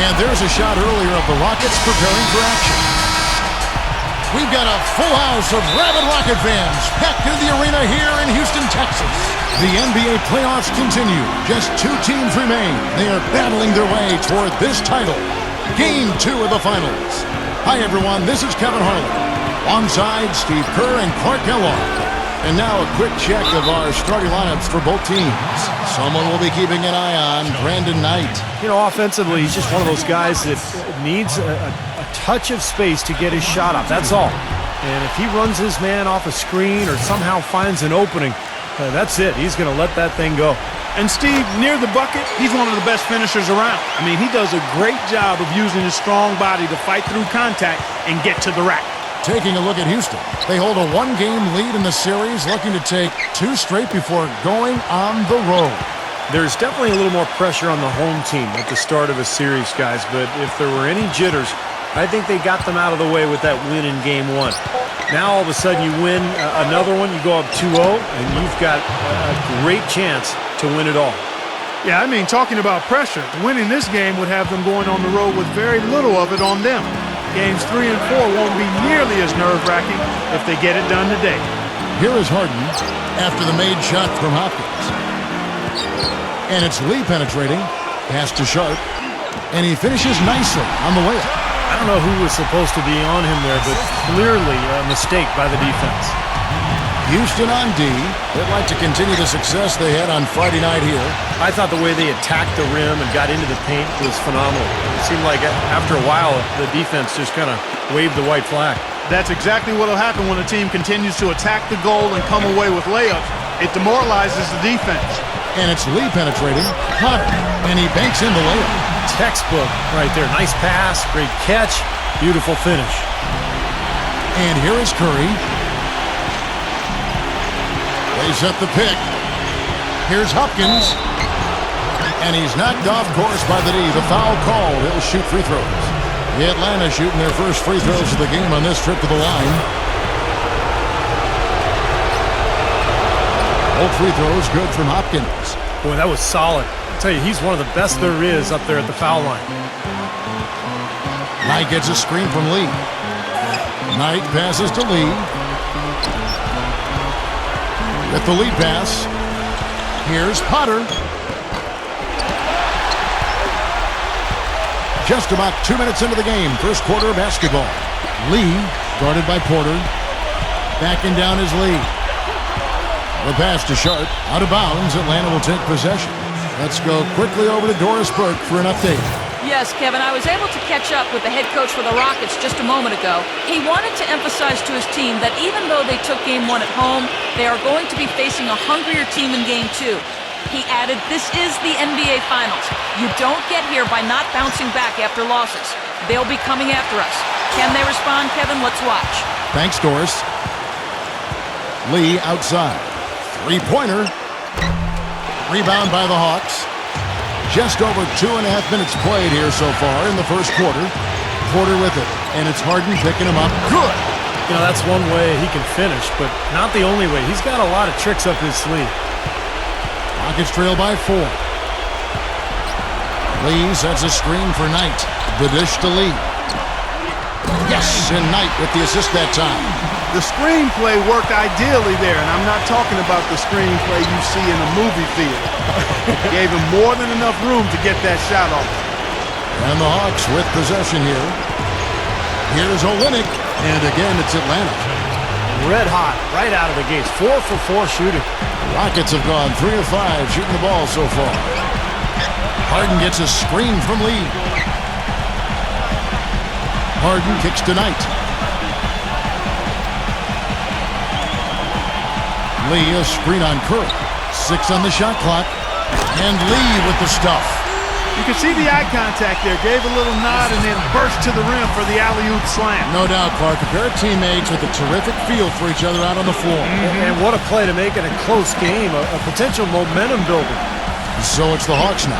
And there's a shot earlier of the Rockets preparing for action. We've got a full house of rabid Rocket fans packed into the arena here in Houston, Texas. The NBA playoffs continue. Just 2 teams remain. They are battling their way toward this title. Game 2 of the finals. Hi, everyone. This is Kevin Harlan. Onside, Steve Kerr and Clark Kellogg. And now a quick check of our starting lineups for both teams. Someone we'll be keeping an eye on, Brandon Knight. You know, offensively, he's just one of those guys that needs a touch of space to get his shot up. That's all. And if he runs his man off a screen or somehow finds an opening, that's it. He's going to let that thing go. And Steve, near the bucket, he's one of the best finishers around. I mean, he does a great job of using his strong body to fight through contact and get to the rack. Taking a look at Houston. They hold a 1-game lead in the series, looking to take 2 straight before going on the road. There's definitely a little more pressure on the home team at the start of a series, guys, but if there were any jitters, I think they got them out of the way with that win in Game 1. Now, all of a sudden, you win another one, you go up 2-0, and you've got a great chance to win it all. Yeah, I mean, talking about pressure, winning this game would have them going on the road with very little of it on them. Games 3 and 4 won't be nearly as nerve-wracking if they get it done today. Here is Harden after the made shot from Hopkins. And it's Lee penetrating. Pass to Sharp. And he finishes nicely on the layup. I don't know who was supposed to be on him there, but clearly a mistake by the defense. Houston on D. They'd like to continue the success they had on Friday night here. I thought the way they attacked the rim and got into the paint was phenomenal. It seemed like after a while, the defense just kind of waved the white flag. That's exactly what will happen when a team continues to attack the goal and come away with layups. It demoralizes the defense. And it's Lee penetrating. Potter. And he banks in the layup. Textbook right there. Nice pass, great catch, beautiful finish. And here is Curry. Lays up the pick. Here's Hopkins. And he's knocked off course by the D. The foul call. He'll shoot free throws. The Atlanta shooting their first free throws of the game on this trip to the line. Both free throws good from Hopkins. Boy, that was solid. I'll tell you, he's one of the best there is up there at the foul line. Knight gets a screen from Lee. Knight passes to Lee. With the lead pass, here's Potter. Just about 2 minutes into the game, first quarter of basketball. Lee, guarded by Porter. Backing down his lead. The pass to Sharp, out of bounds. Atlanta will take possession. Let's go quickly over to Doris Burke for an update. Yes, Kevin, I was able to catch up with the head coach for the Rockets just a moment ago. He wanted to emphasize to his team that even though they took Game 1 at home, they are going to be facing a hungrier team in Game 2. He added, this is the NBA Finals. You don't get here by not bouncing back after losses. They'll be coming after us. Can they respond, Kevin? Let's watch. Thanks, Doris. Lee outside. Three-pointer. Rebound by the Hawks. Just over 2.5 minutes played here so far in the first quarter. Porter with it, and it's Harden picking him up. Good! You know, that's one way he can finish, but not the only way. He's got a lot of tricks up his sleeve. Rockets trail by 4. Lee sets a screen for Knight. The dish to Lee. Yes, and Knight with the assist that time. The screenplay worked ideally there, and I'm not talking about the screenplay you see in a movie theater. Gave him more than enough room to get that shot off. And the Hawks with possession here. Here's Olynyk, and again it's Atlanta. Red hot, right out of the gates. 4 for 4 shooting. Rockets have gone 3 of 5 shooting the ball so far. Harden gets a screen from Lee. Harden kicks to Knight. Lee, a screen on Curry. 6 on the shot clock. And Lee with the stuff. You can see the eye contact there. Gave a little nod and then burst to the rim for the alley-oop slam. No doubt, Clark. A pair of teammates with a terrific feel for each other out on the floor. And what a play to make in a close game. A potential momentum builder. So it's the Hawks now.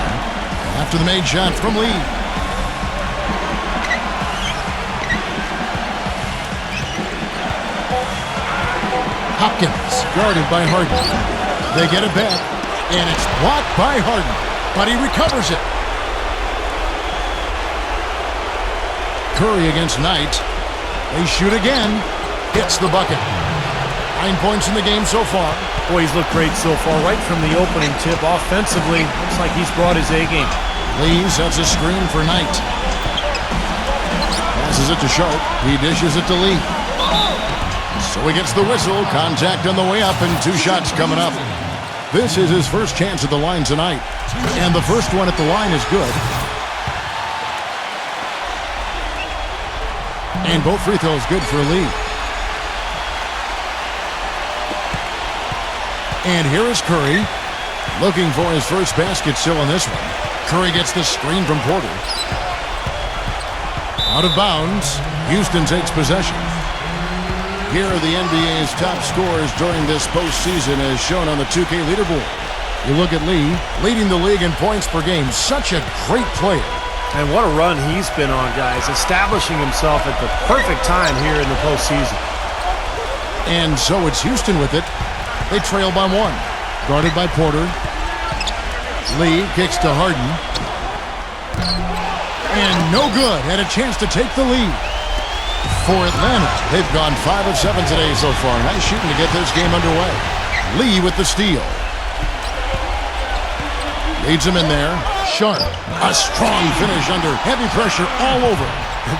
After the made shot from Lee. Hopkins, guarded by Harden. They get it back, and it's blocked by Harden, but he recovers it. Curry against Knight. They shoot again. Hits the bucket. 9 points in the game so far. Boy, he's looked great so far. Right from the opening tip, offensively, looks like he's brought his A game. Lee sets a screen for Knight. Passes it to Sharp. He dishes it to Lee. So he gets the whistle. Contact on the way up and 2 shots coming up. This is his first chance at the line tonight. And the first one at the line is good. And both free throws good for Lee. And here is Curry, looking for his first basket still in this one. Curry gets the screen from Porter. Out of bounds, Houston takes possession. Here are the NBA's top scorers during this postseason as shown on the 2K leaderboard. You look at Lee, leading the league in points per game. Such a great player. And what a run he's been on, guys, establishing himself at the perfect time here in the postseason. And so it's Houston with it. They trail by 1. Guarded by Porter. Lee kicks to Harden. And no good. Had a chance to take the lead. For Atlanta, they've gone 5 of 7 today so far. Nice shooting to get this game underway. Lee with the steal. Leads him in there. Sharp. A strong finish under heavy pressure all over.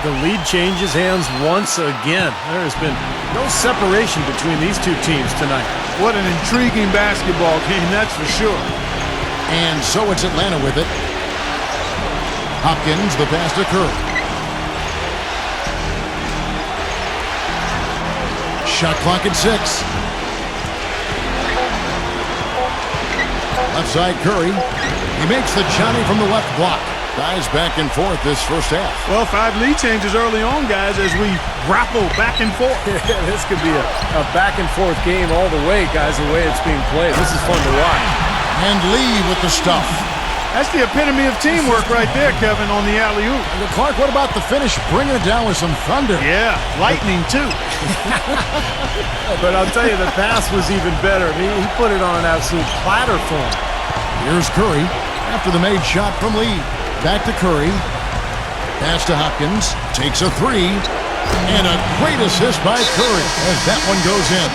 The lead changes hands once again. There has been no separation between these two teams tonight. What an intriguing basketball game, that's for sure. And so it's Atlanta with it. Hopkins, the pass to Curry. Shot clock at 6. Left side Curry. He makes the Johnny from the left block. Guys back and forth this first half. Well, 5 lead changes early on, guys, as we grapple back and forth. This could be a back and forth game all the way, guys, the way it's being played. This is fun to watch. And Lee with the stuff. That's the epitome of teamwork right there, Kevin, on the alley-oop. And Clark, what about the finish? Bringing it down with some thunder. Yeah, lightning, too. But I'll tell you, the pass was even better. I mean, he put it on an absolute platter for him. Here's Curry after the made shot from Lee. Back to Curry. Pass to Hopkins. Takes a 3. And a great assist by Curry as that one goes in.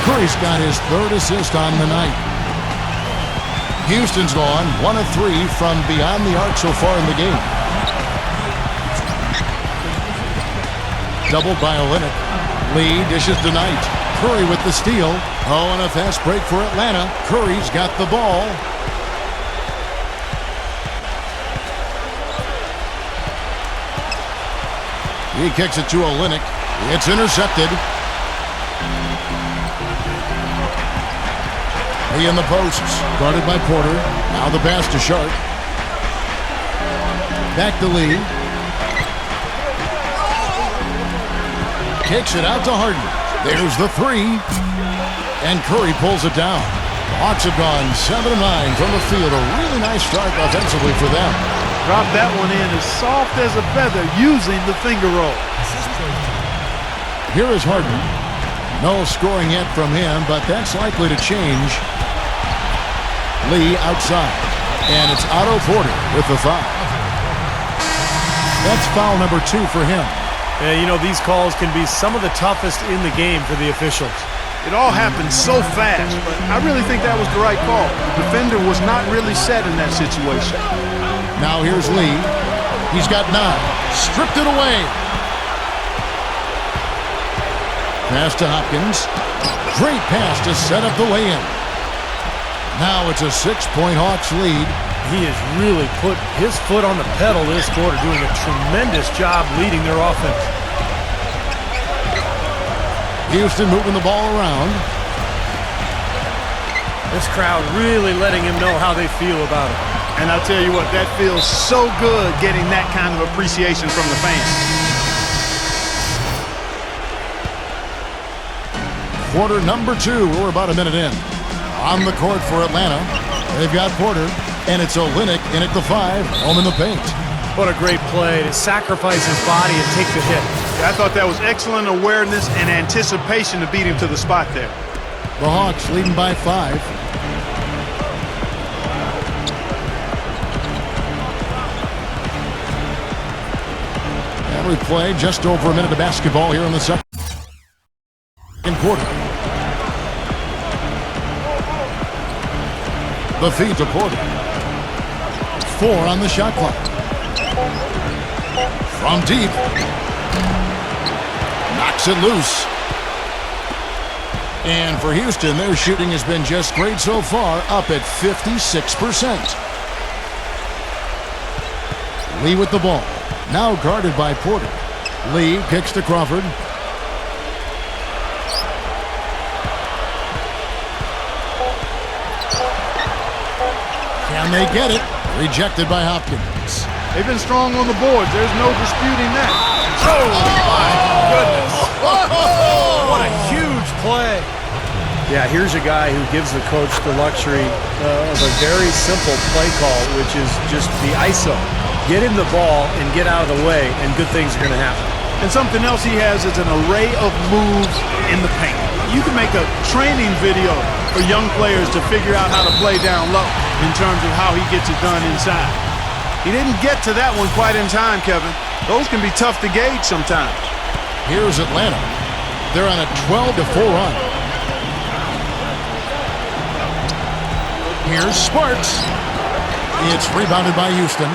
Curry's got his 3rd assist on the night. Houston's gone 1 of 3 from beyond the arc so far in the game. Doubled by Olynyk. Lee dishes to Knight. Curry with the steal. Oh, and a fast break for Atlanta. Curry's got the ball. He kicks it to Olynyk. It's intercepted. Lee in the posts. Guarded by Porter. Now the pass to Sharp. Back to Lee. Kicks it out to Harden. There's the 3. And Curry pulls it down. The Hawks have gone 7 of 9 from the field. A really nice start offensively for them. Drop that one in as soft as a feather using the finger roll. Here is Harden. No scoring yet from him, but that's likely to change. Lee outside. And it's Otto Porter with the foul. That's foul number 2 for him. Yeah, you know, these calls can be some of the toughest in the game for the officials. It all happened so fast, but I really think that was the right call. The defender was not really set in that situation. Now here's Lee. He's got 9. Stripped it away. Pass to Hopkins. Great pass to set up the lay-in. Now it's a 6-point Hawks lead. He has really put his foot on the pedal this quarter, doing a tremendous job leading their offense. Houston moving the ball around. This crowd really letting him know how they feel about it. And I'll tell you what, that feels so good getting that kind of appreciation from the fans. Quarter number 2. We're about a minute in. On the court for Atlanta, they've got Porter, and it's Olynyk in at the 5, home in the paint. What a great play to sacrifice his body and take the hit. I thought that was excellent awareness and anticipation to beat him to the spot there. The Hawks leading by 5. we play just over a minute of basketball here in the second quarter. The feed to Porter. 4 on the shot clock. From deep. Knocks it loose. And for Houston, their shooting has been just great so far, up at 56%. Lee with the ball. Now guarded by Porter. Lee kicks to Crawford. Can they get it? Rejected by Hopkins. They've been strong on the boards. There's no disputing that. Oh, my goodness. What a huge play. Yeah, here's a guy who gives the coach the luxury of a very simple play call, which is just the ISO. Get him the ball and get out of the way, and good things are going to happen. And something else he has is an array of moves in the paint. You can make a training video for young players to figure out how to play down low in terms of how he gets it done inside. He didn't get to that one quite in time, Kevin. Those can be tough to gauge sometimes. Here's Atlanta. They're on a 12-4 run. Here's Sparks. It's rebounded by Houston.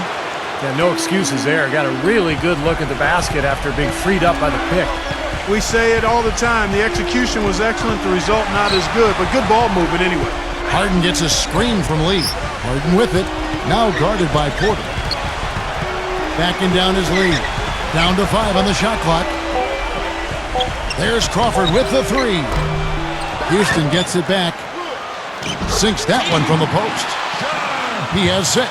Yeah, no excuses there. Got a really good look at the basket after being freed up by the pick. We say it all the time. The execution was excellent. The result not as good, but good ball movement anyway. Harden gets a screen from Lee. Harden with it. Now guarded by Porter. Backing down his lead. Down to 5 on the shot clock. There's Crawford with the 3. Houston gets it back. Sinks that one from the post. He has 6.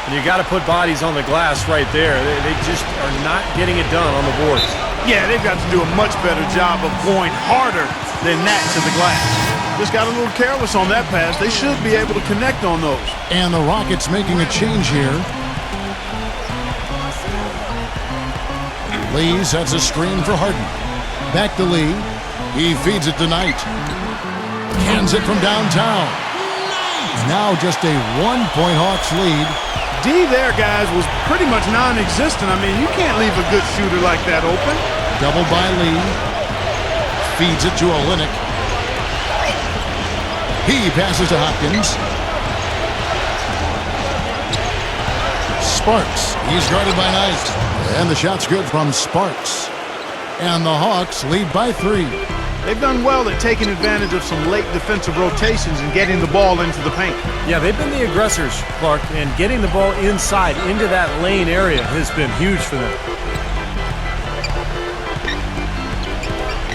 And you got to put bodies on the glass right there. They just are not getting it done on the boards. Yeah, they've got to do a much better job of going harder than that to the glass. Just got a little careless on that pass. They should be able to connect on those. And the Rockets making a change here. Lee sets a screen for Harden. Back to Lee. He feeds it to Knight. Cans it from downtown. Now just a 1-point Hawks lead. D there, guys, was pretty much non-existent. I mean, you can't leave a good shooter like that open. Doubled by Lee. Feeds it to Olynyk. He passes to Hopkins. Sparks. He's guarded by Knight. And the shot's good from Sparks. And the Hawks lead by 3. They've done well at taking advantage of some late defensive rotations and getting the ball into the paint. Yeah, they've been the aggressors, Clark, and getting the ball inside into that lane area has been huge for them.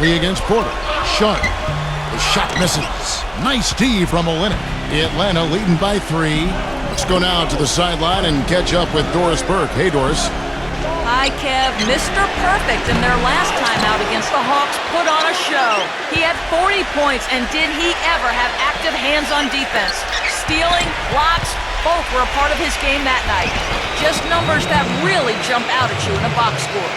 Lee against Porter. Sharp. The shot misses. Nice D from Olynyk. Atlanta leading by 3. Let's go now to the sideline and catch up with Doris Burke. Hey, Doris. Hi, Kev. Mr. Perfect in their last time out against the Hawks put on a show. He had 40 points, and did he ever have active hands on defense? Stealing, blocks, both were a part of his game that night. Just numbers that really jump out at you in a box score.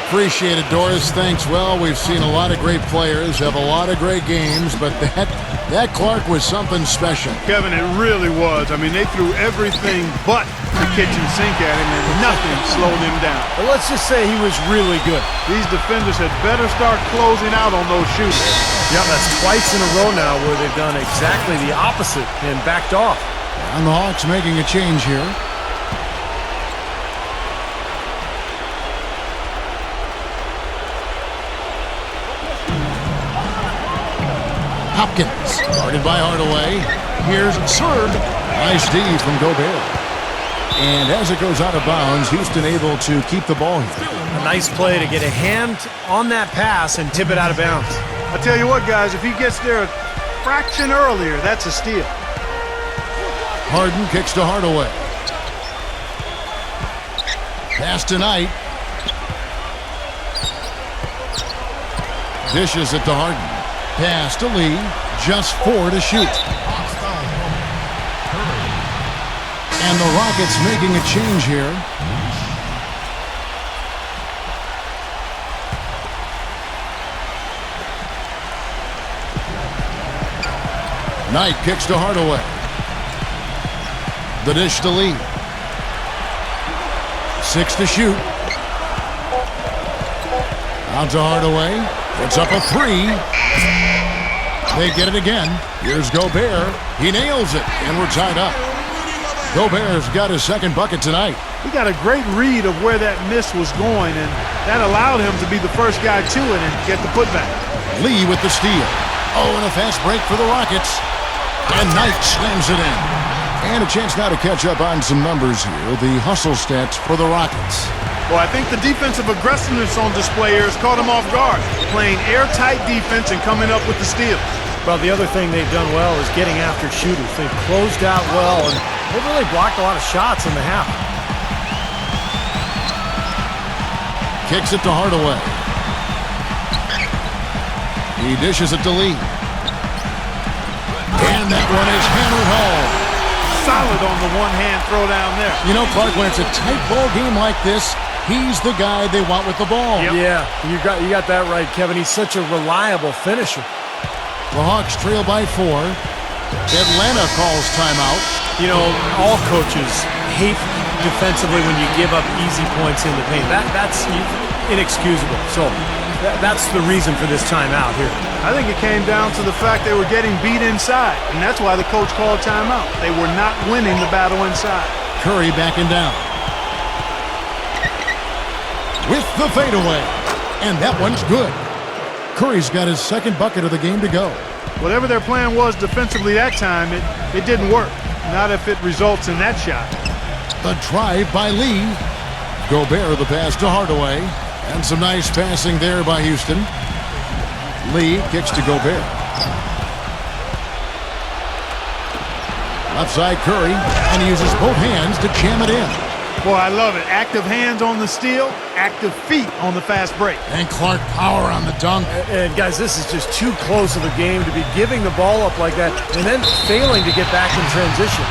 Appreciate it, Doris. Thanks. Well, we've seen a lot of great players, have a lot of great games, but that Clark was something special. Kevin, it really was. I mean, they threw everything but the kitchen sink at him, and nothing slowed him down. Well, let's just say he was really good. These defenders had better start closing out on those shooters. Yeah, that's twice in a row now where they've done exactly the opposite and backed off. And the Hawks making a change here. Hopkins, guarded by Hardaway. Here's Serb. Nice D from Gobert. And as it goes out of bounds, Houston able to keep the ball here. A nice play to get a hand on that pass and tip it out of bounds. I tell you what, guys, if he gets there a fraction earlier, that's a steal. Harden kicks to Hardaway. Pass to Knight. Dishes it to Harden. Pass to Lee. Just 4 to shoot. And the Rockets making a change here. Knight kicks to Hardaway. The dish to Lee. 6 to shoot. Out to Hardaway. Puts up a three. They get it again. Here's Gobert. He nails it, and we're tied up. Gobert's got his second bucket tonight. He got a great read of where that miss was going, and that allowed him to be the first guy to it and get the putback. Lee with the steal. Oh, and a fast break for the Rockets. And Knight slams it in. And a chance now to catch up on some numbers here. The hustle stats for the Rockets. Well, I think the defensive aggressiveness on display here has caught him off guard, playing airtight defense and coming up with the steal. Well, the other thing they've done well is getting after shooters. They've closed out well, and they've really blocked a lot of shots in the half. Kicks it to Hardaway. He dishes it to Lee. And that one is hammered home. Solid on the one-hand throw down there. You know, Clark, when it's a tight ball game like this, he's the guy they want with the ball. Yep. Yeah, you got that right, Kevin. He's such a reliable finisher. The Hawks trail by 4. Atlanta calls timeout. You know, all coaches hate defensively when you give up easy points in the paint. That's inexcusable. So that's the reason for this timeout here. I think it came down to the fact they were getting beat inside, and that's why the coach called timeout. They were not winning the battle inside. Curry backing down. With the fadeaway. And that one's good. Curry's got his second bucket of the game to go. Whatever their plan was defensively that time, it didn't work. Not if it results in that shot. The drive by Lee. Gobert the pass to Hardaway. And some nice passing there by Houston. Lee kicks to Gobert. Left side Curry. And he uses both hands to jam it in. Boy, I love it. Active hands on the steal, active feet on the fast break. And Clark power on the dunk. And guys, this is just too close of a game to be giving the ball up like that and then failing to get back in transition.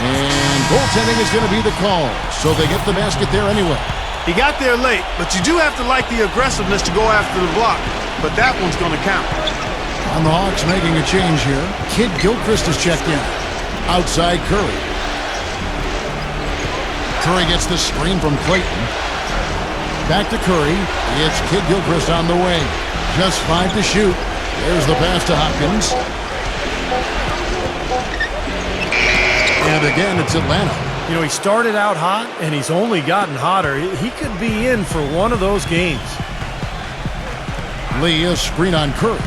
And goaltending is going to be the call, so they get the basket there anyway. He got there late, but you do have to like the aggressiveness to go after the block. But that one's going to count. On the Hawks making a change here. Kid Gilchrist has checked in. Outside Curry. Curry gets the screen from Clayton. Back to Curry. It's Kid Gilchrist on the way. Just 5 to shoot. There's the pass to Hopkins. And again, it's Atlanta. You know, he started out hot, and he's only gotten hotter. He could be in for one of those games. Lee, a screen on Curry.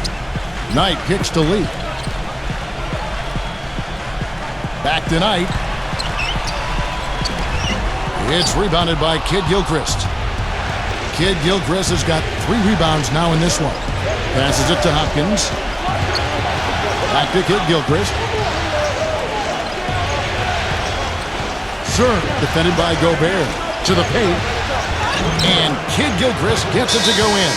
Knight kicks to Lee. Back to Knight. It's rebounded by Kid Gilchrist. Kid Gilchrist has got 3 rebounds now in this one. Passes it to Hopkins. Back to Kid Gilchrist. Serve defended by Gobert. To the paint. And Kid Gilchrist gets it to go in.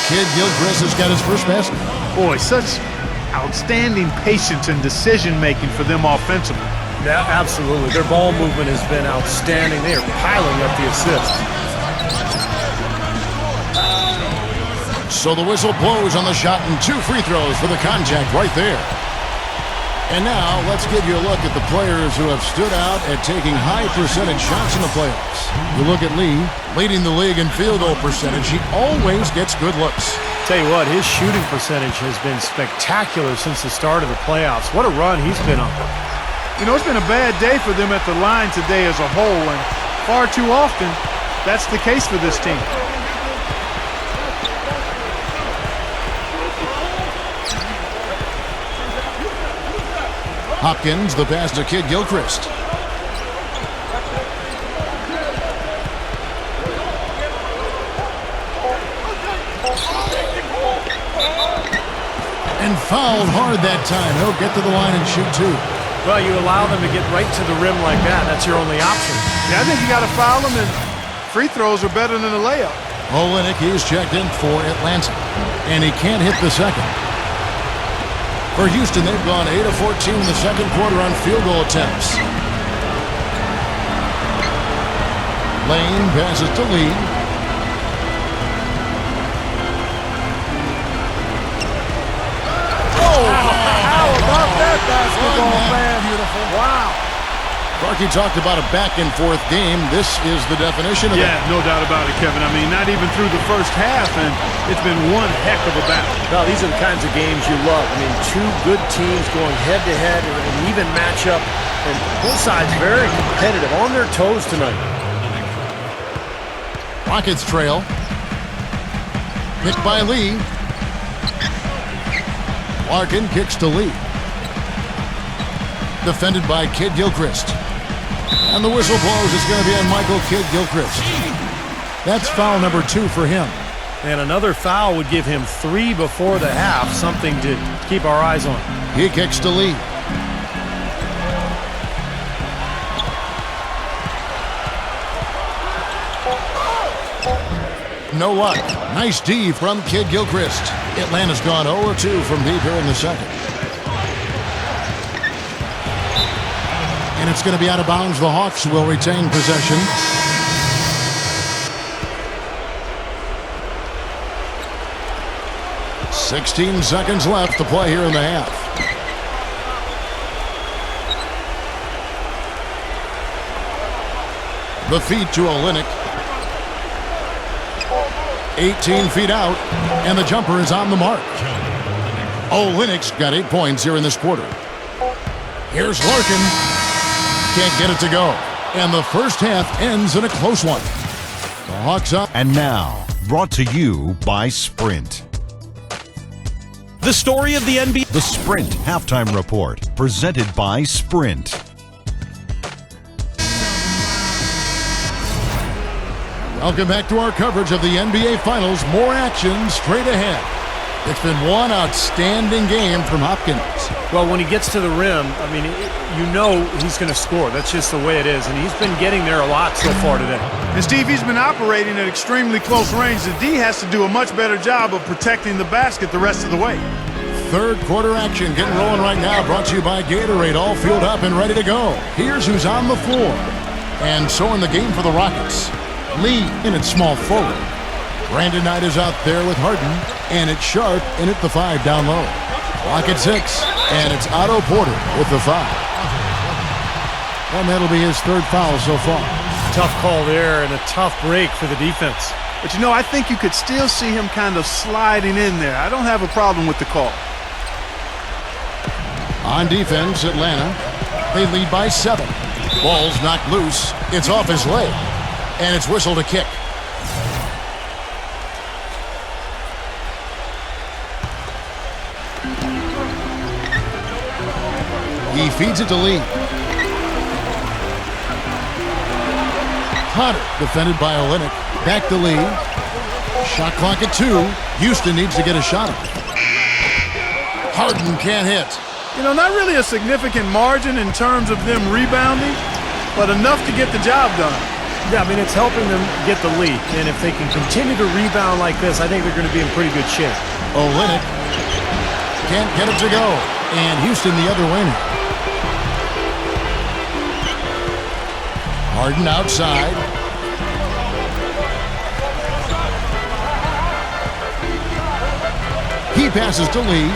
Kid Gilchrist has got his first basket. Boy, such outstanding patience and decision-making for them offensively. Yeah, absolutely. Their ball movement has been outstanding. They are piling up the assists. So the whistle blows on the shot and 2 free throws for the contact right there. And now let's give you a look at the players who have stood out at taking high percentage shots in the playoffs. You look at Lee, leading the league in field goal percentage. He always gets good looks. Tell you what, his shooting percentage has been spectacular since the start of the playoffs. What a run he's been on. You know, it's been a bad day for them at the line today as a whole, and far too often, that's the case for this team. Hopkins, the pass to Kid Gilchrist. And fouled hard that time. He'll get to the line and shoot 2. Well, you allow them to get right to the rim like that. That's your only option. Yeah, I think you got to foul them, and free throws are better than a layup. Olenek is checked in for Atlanta, and he can't hit the second. For Houston, they've gone 8 of 14 in the second quarter on field goal attempts. Lane passes to Lee. Oh, how about that basketball, man? Beautiful. Wow. Clark, you talked about a back-and-forth game. This is the definition of Yeah, that. no doubt about it, Kevin. I mean, not even through the first half, and it's been one heck of a battle. Well, these are the kinds of games you love. I mean, two good teams going head-to-head, an even matchup, and both sides very competitive, on their toes tonight. Rockets trail. Picked by Lee. Larkin kicks to Lee. Defended by Kid Gilchrist. And the whistle blows. It's going to be on Michael Kid Gilchrist. That's foul number 2 for him. And another foul would give him 3 before the half, something to keep our eyes on. He kicks to Lee. No luck. Nice D from Kid Gilchrist. Atlanta's gone 0-2 from deep here in the second. And it's going to be out of bounds. The Hawks will retain possession. "16 seconds left to play here in the half. The feed to Olynyk. 18 feet out, and the jumper is on the mark. Olynyk's got 8 points here in this quarter. Here's Larkin. Can't get it to go. And the first half ends in a close one. The Hawks up. And now, brought to you by Sprint. The story of the NBA. The Sprint Halftime Report, presented by Sprint. Welcome back to our coverage of the NBA Finals. More action straight ahead. It's been one outstanding game from Hopkins. Well, when he gets to the rim, I mean, you know he's going to score. That's just the way it is. And he's been getting there a lot so far today. And Steve, he's been operating at extremely close range. The D has to do a much better job of protecting the basket the rest of the way. Third quarter action getting rolling right now. Brought to you by Gatorade. All fueled up and ready to go. Here's who's on the floor. And so in the game for the Rockets. Lee in at small forward. Brandon Knight is out there with Harden, and it's Sharp in at the 5 down low. Clock at 6, and it's Otto Porter with the 5. And that'll be his 3rd foul so far. Tough call there and a tough break for the defense. But, you know, I think you could still see him kind of sliding in there. I don't have a problem with the call. On defense, Atlanta, they lead by 7. Ball's knocked loose. It's off his leg, and it's whistled a kick. He feeds it to Lee. Potter, defended by Olynyk. Back to Lee. Shot clock at 2. Houston needs to get a shot up. Harden can't hit. You know, not really a significant margin in terms of them rebounding, but enough to get the job done. Yeah, I mean, it's helping them get the lead. And if they can continue to rebound like this, I think they're going to be in pretty good shape. Olynyk can't get it to go. And Houston the other way now. Harden outside. He passes to Lee.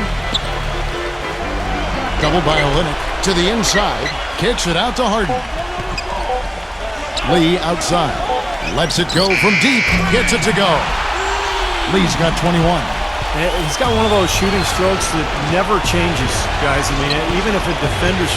Doubled by Olynyk to the inside. Kicks it out to Harden. Lee outside. Lets it go from deep. Gets it to go. Lee's got 21. He's got one of those shooting strokes that never changes, guys. I mean, even if a defender's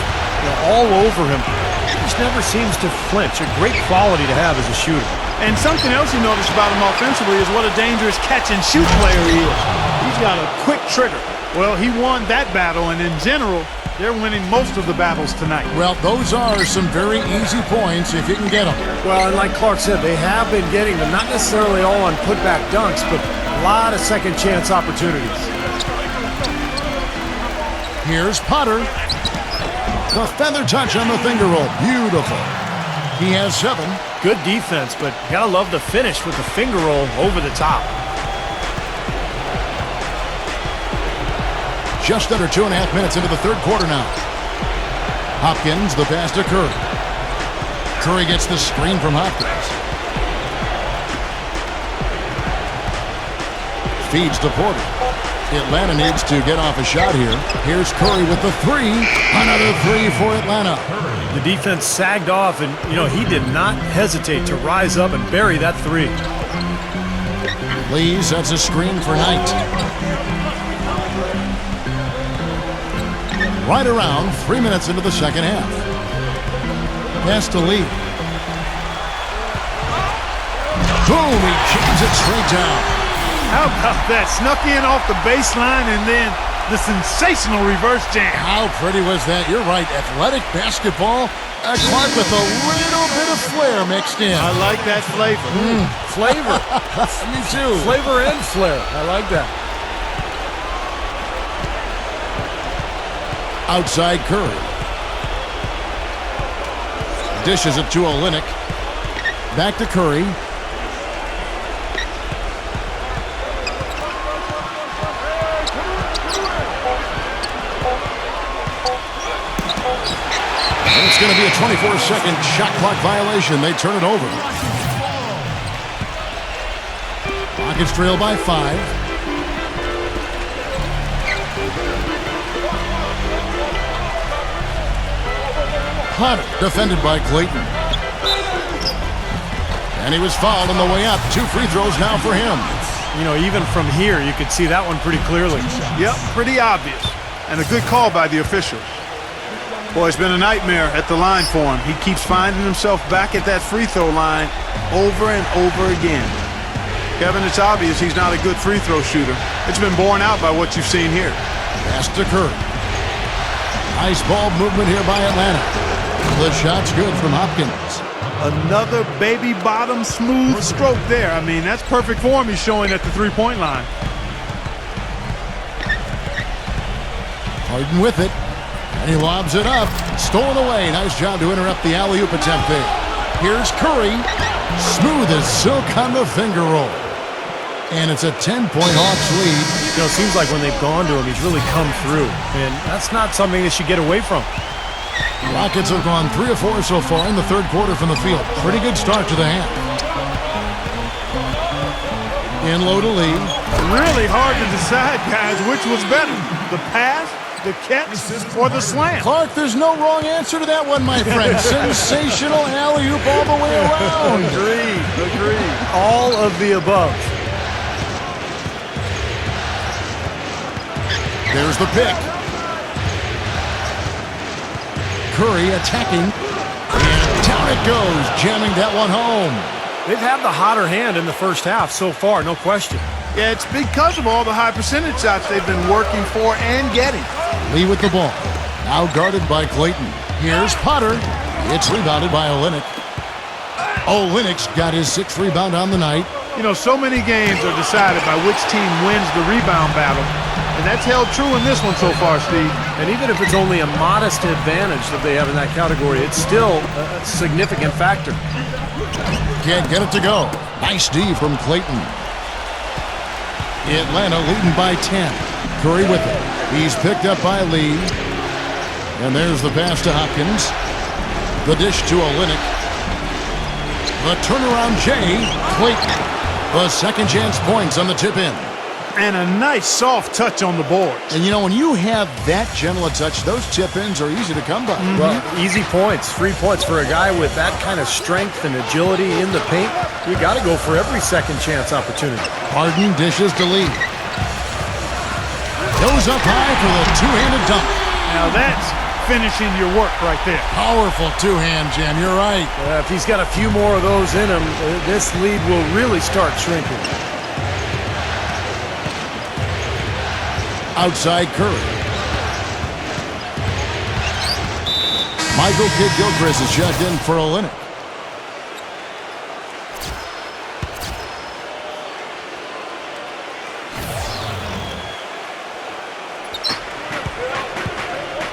all over him, he just never seems to flinch. A great quality to have as a shooter. And something else you notice about him offensively is what a dangerous catch-and-shoot player he is. He's got a quick trigger. Well, he won that battle, and in general, they're winning most of the battles tonight. Well, those are some very easy points if you can get them. Well, and like Clark said, they have been getting them, not necessarily all on putback dunks, but a lot of second-chance opportunities. Here's Potter. The feather touch on the finger roll. Beautiful. He has 7. Good defense, but you gotta love the finish with the finger roll over the top. Just under 2.5 minutes into the third quarter now. Hopkins, the pass to Curry. Curry gets the screen from Hopkins. Feeds to Porter. Atlanta needs to get off a shot here. Here's Curry with the three. Another three for Atlanta. The defense sagged off, and, he did not hesitate to rise up and bury that three. Lee sets a screen for Knight. Right around 3 minutes into the second half. Pass to Lee. Boom, he jams it straight down. How about that? Snuck in off the baseline and then the sensational reverse jam. How pretty was that? You're right. Athletic basketball. Clark with a little bit of flair mixed in. I like that flavor. Flavor. Me too. Flavor and flair. I like that. Outside Curry. Dishes it to Olynyk. Back to Curry. And it's going to be a 24-second shot clock violation. They turn it over. Rockets trail by 5. Hunter defended by Clayton. And he was fouled on the way up. 2 free throws now for him. Even from here, you could see that one pretty clearly. Yep, pretty obvious. And a good call by the officials. Boy, it's been a nightmare at the line for him. He keeps finding himself back at that free throw line over and over again. Kevin, it's obvious he's not a good free throw shooter. It's been borne out by what you've seen here. Pass to Curry. Nice ball movement here by Atlanta. The shot's good from Hopkins. Another baby bottom smooth stroke there. I mean, that's perfect form he's showing at the three-point line. Harden with it. And he lobs it up. Stolen away. Nice job to interrupt the alley-oop attempt there. Here's Curry. Smooth as silk on the finger roll. And it's a 10-point Hawks lead. It seems like when they've gone to him, he's really come through. And that's not something they should get away from. Rockets have gone 3 of 4 so far in the third quarter from the field. Pretty good start to the half. In low to Lee. Really hard to decide, guys, which was better. The pass, the catch, or the slam. Clark, there's no wrong answer to that one, my friend. Sensational alley-oop all the way around. Agreed. All of the above. There's the pick. Curry attacking. And down it goes, jamming that one home. They've had the hotter hand in the first half so far, no question. Yeah, it's because of all the high percentage shots they've been working for and getting. Lee with the ball. Now guarded by Clayton. Here's Potter. It's rebounded by Olynyk. Olynyk's got his 6th rebound on the night. So many games are decided by which team wins the rebound battle. And that's held true in this one so far, Steve. And even if it's only a modest advantage that they have in that category, it's still a significant factor. Can't get it to go. Nice D from Clayton. Atlanta leading by 10. Curry with it. He's picked up by Lee. And there's the pass to Hopkins. The dish to Olynyk. The turnaround J. Clayton. The second chance points on the tip in. And a nice soft touch on the board. And when you have that gentle a touch, those tip-ins are easy to come by. Well, easy points, free points for a guy with that kind of strength and agility in the paint. You got to go for every second chance opportunity. Harden dishes to Lee. Goes up high for the two-handed dunk. Now that's finishing your work right there. Powerful two-hand jam, you're right. If he's got a few more of those in him, this lead will really start shrinking. Outside Curry. Michael Kidd-Gilchrist is checked in for Olynyk.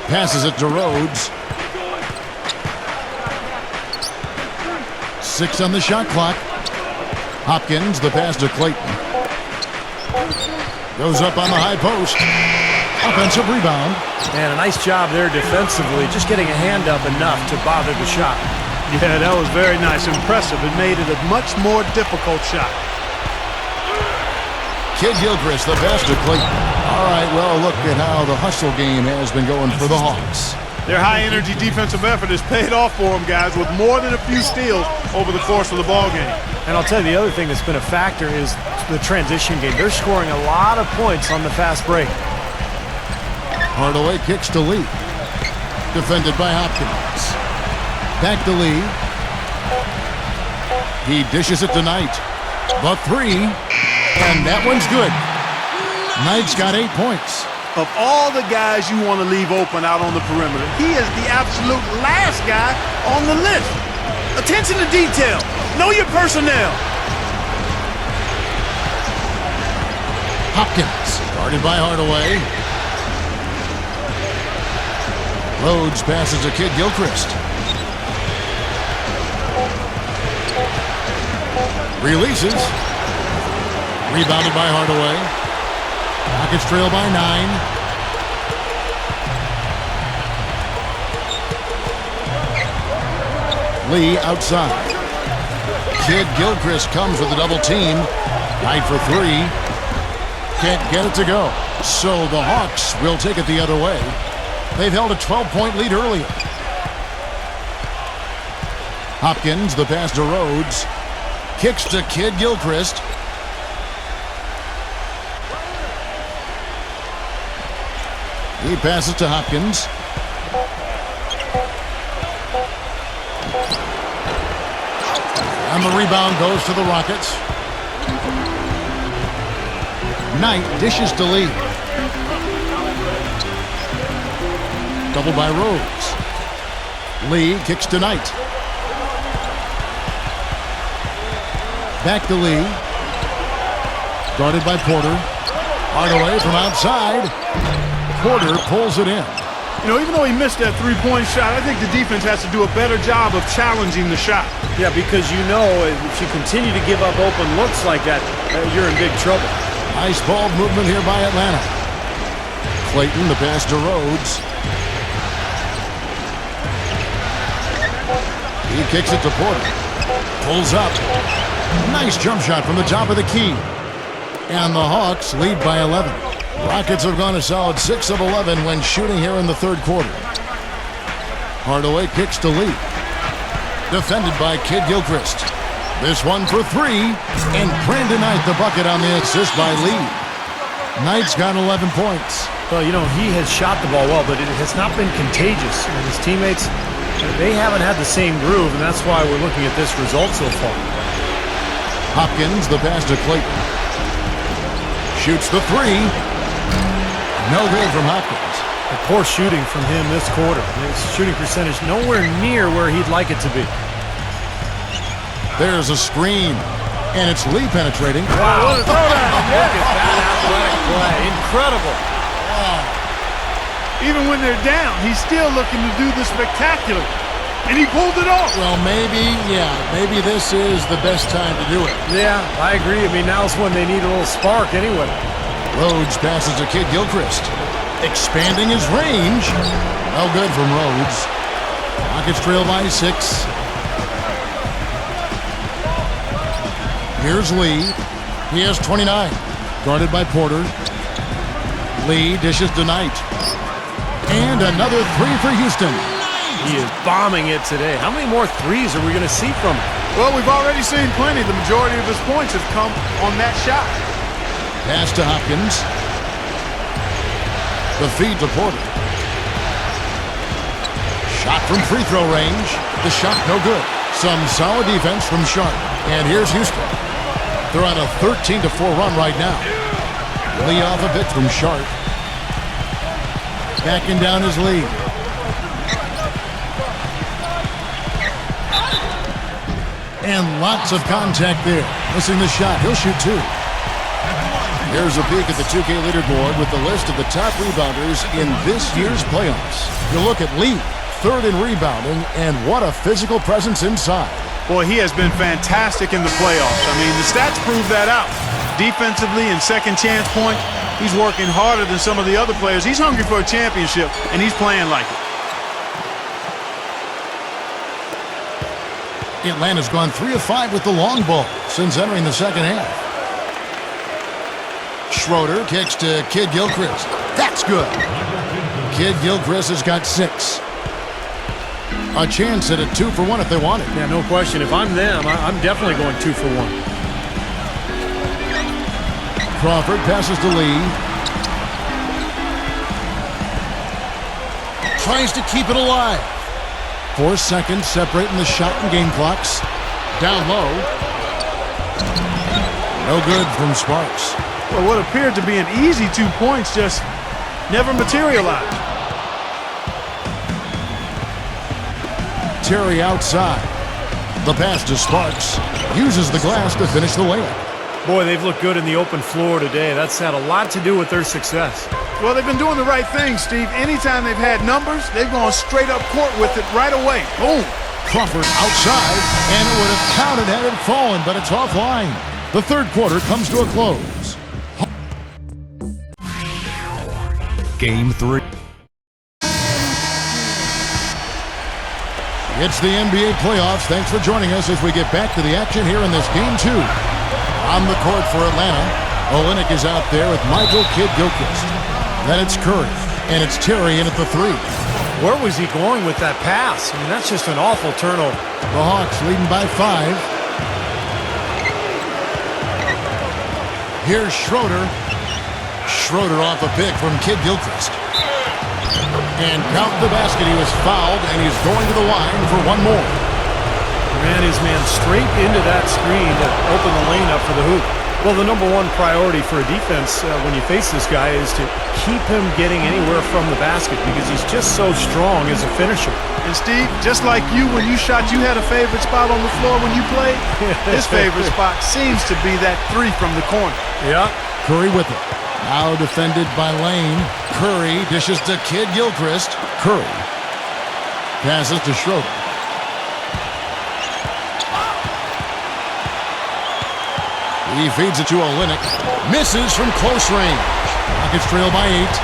Passes it to Rhodes. 6 on the shot clock. Hopkins, the pass to Clayton. Goes up on the high post. Offensive rebound. And a nice job there defensively, just getting a hand up enough to bother the shot. Yeah, that was very nice. Impressive. It made it a much more difficult shot. Kid Gilchrist, the best of Clayton. All right, well, look at how the hustle game has been going for the Hawks. Their high-energy defensive effort has paid off for them, guys, with more than a few steals over the course of the ball game. And I'll tell you, the other thing that's been a factor is the transition game. They're scoring a lot of points on the fast break. Hardaway kicks to Lee. Defended by Hopkins. Back to Lee. He dishes it to Knight. The three. And that one's good. Knight's got 8 points. Of all the guys you want to leave open out on the perimeter, he is the absolute last guy on the list. Attention to detail. Know your personnel. Hopkins, guarded by Hardaway. Rhodes passes to Kid Gilchrist. Releases. Rebounded by Hardaway. Rockets trail by 9. Lee outside. Kid Gilchrist comes with a double team. Knight for 3. Can't get it to go. So the Hawks will take it the other way. They've held a 12-point lead earlier. Hopkins, the pass to Rhodes. Kicks to Kid Gilchrist. He passes to Hopkins. And the rebound goes to the Rockets. Knight dishes to Lee. Doubled by Rhodes. Lee kicks to Knight. Back to Lee. Guarded by Porter. Hardaway from outside. Porter pulls it in. You know, even though he missed that three-point shot, I think the defense has to do a better job of challenging the shot. Yeah, because you know if you continue to give up open looks like that, you're in big trouble. Nice ball movement here by Atlanta. Clayton, the pass to Rhodes. He kicks it to Porter. Pulls up. Nice jump shot from the top of the key. And the Hawks lead by 11. Rockets have gone a solid 6 of 11 when shooting here in the third quarter. Hardaway kicks to Lee. Defended by Kid Gilchrist. This one for 3. And Brandon Knight the bucket on the assist by Lee. Knight's got 11 points. Well, you know, he has shot the ball well, but it has not been contagious. And his teammates, they haven't had the same groove, and that's why we're looking at this result so far. Hopkins, the pass to Clayton. Shoots the 3. No good from Hopkins. A poor shooting from him this quarter. His shooting percentage nowhere near where he'd like it to be. There's a screen, and it's Lee penetrating. Wow, what a throwdown. Look at that athletic play. Incredible. Wow. Even when they're down, he's still looking to do the spectacular. And he pulled it off. Well, maybe this is the best time to do it. Yeah, I agree. I mean, now's when they need a little spark anyway. Rhodes passes to Kid Gilchrist. Expanding his range. No good from Rhodes. Rockets trail by 6. Here's Lee. He has 29. Guarded by Porter. Lee dishes to Knight. And another 3 for Houston. He is bombing it today. How many more threes are we going to see from him? Well, we've already seen plenty. The majority of his points have come on that shot. Pass to Hopkins. The feed to Porter. Shot from free throw range. The shot no good. Some solid defense from Sharp. And here's Houston. They're on a 13-4 run right now. Lee off a bit from Sharp. Backing down his lead. And lots of contact there. Missing the shot. He'll shoot 2. Here's a peek at the 2K leaderboard with the list of the top rebounders in this year's playoffs. You look at Lee, 3rd in rebounding, and what a physical presence inside. Boy, he has been fantastic in the playoffs. I mean, the stats prove that out. Defensively and second chance point, he's working harder than some of the other players. He's hungry for a championship, and he's playing like it. Atlanta's gone 3 of 5 with the long ball since entering the second half. Schroeder kicks to Kid Gilchrist. That's good. Kid Gilchrist has got 6. A chance at a 2-for-1 if they want it. Yeah, no question. If I'm them, I'm definitely going 2 for 1. Crawford passes to Lee. Tries to keep it alive. 4 seconds separating the shot and game clocks. Down low. No good from Sparks. Well, what appeared to be an easy 2 points just never materialized. Terry outside. The pass to Sparks. Uses the glass to finish the layup. Boy, they've looked good in the open floor today. That's had a lot to do with their success. Well, they've been doing the right thing, Steve. Anytime they've had numbers, they've gone straight up court with it right away. Boom. Crawford outside, and it would have counted had it fallen, but it's offline. The third quarter comes to a close. Game 3. It's the NBA playoffs. Thanks for joining us as we get back to the action here in this game 2. On the court for Atlanta, Olynyk is out there with Michael Kid Gilchrist. Then it's Curry, and it's Terry in at the 3. Where was he going with that pass? I mean, that's just an awful turnover. The Hawks leading by 5. Here's Schroeder. Schroeder off a pick from Kid Gilchrist. And count the basket. He was fouled, and he's going to the line for one more. Ran his man straight into that screen to open the lane up for the hoop. Well, the number one priority for a defense when you face this guy is to keep him getting anywhere from the basket because he's just so strong as a finisher. And Steve, just like you, when you shot, you had a favorite spot on the floor when you played. His favorite spot seems to be that 3 from the corner. Yeah. Curry with it. Now defended by Lane. Curry dishes to Kid Gilchrist. Curry passes to Schroeder. He feeds it to Olynyk. Misses from close range. Rockets trail by 8.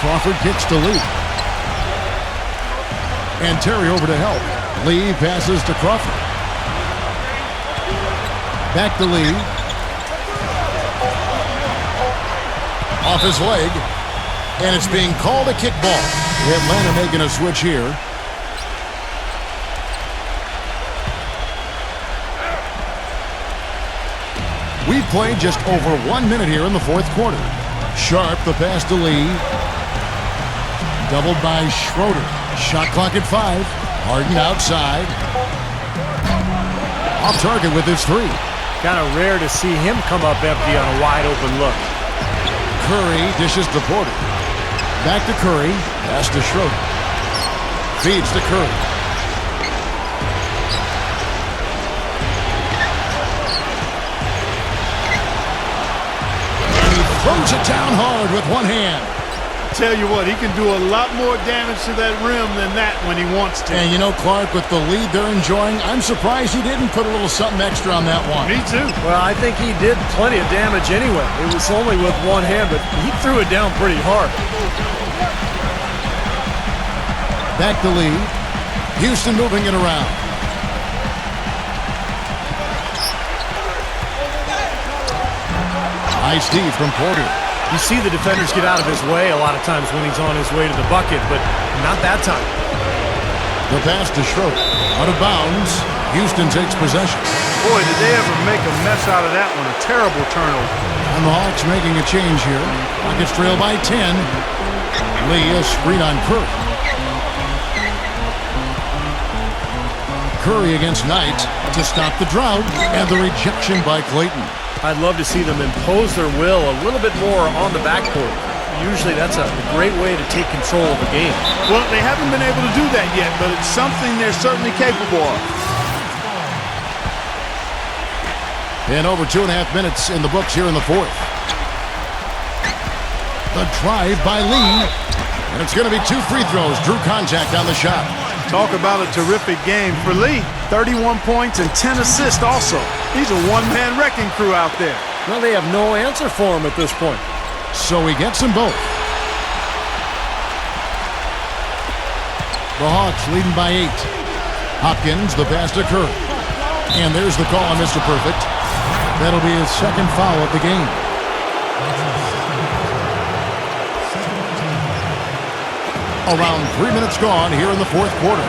Crawford kicks to Lee. And Terry over to help. Lee passes to Crawford. Back to Lee. Off his leg. And it's being called a kickball. Atlanta making a switch here. We've played just over 1 minute here in the fourth quarter. Sharp, the pass to Lee. Doubled by Schroeder. Shot clock at 5. Harden outside. Off target with his 3. Kind of rare to see him come up empty on a wide open look. Curry dishes to Porter. Back to Curry. Pass to Schroeder. Feeds to Curry. Throws it down hard with one hand. Tell you what, he can do a lot more damage to that rim than that when he wants to. And you know, Clark, with the lead they're enjoying, I'm surprised he didn't put a little something extra on that one. Me too. Well, I think he did plenty of damage anyway. It was only with one hand, but he threw it down pretty hard. Back to Lee. Houston moving it around. Nice D from Porter. You see the defenders get out of his way a lot of times when he's on his way to the bucket, but not that time. The pass to Schroeder. Out of bounds. Houston takes possession. Boy, did they ever make a mess out of that one. A terrible turnover. And the Hawks making a change here. Rockets trail by 10. Lee, a screen on Curry. Curry against Knight to stop the drought, and the rejection by Clayton. I'd love to see them impose their will a little bit more on the backcourt. Usually that's a great way to take control of the game. Well, they haven't been able to do that yet, but it's something they're certainly capable of. And over 2.5 minutes in the books here in the fourth. The drive by Lee. And it's going to be 2 free throws. Drew contact on the shot. Talk about a terrific game for Lee. 31 points and 10 assists also. He's a one-man wrecking crew out there. Well, they have no answer for him at this point. So he gets them both. The Hawks leading by 8. Hopkins, the pass to Curry. And there's the call on Mr. Perfect. That'll be his second foul of the game. Around 3 minutes gone here in the fourth quarter.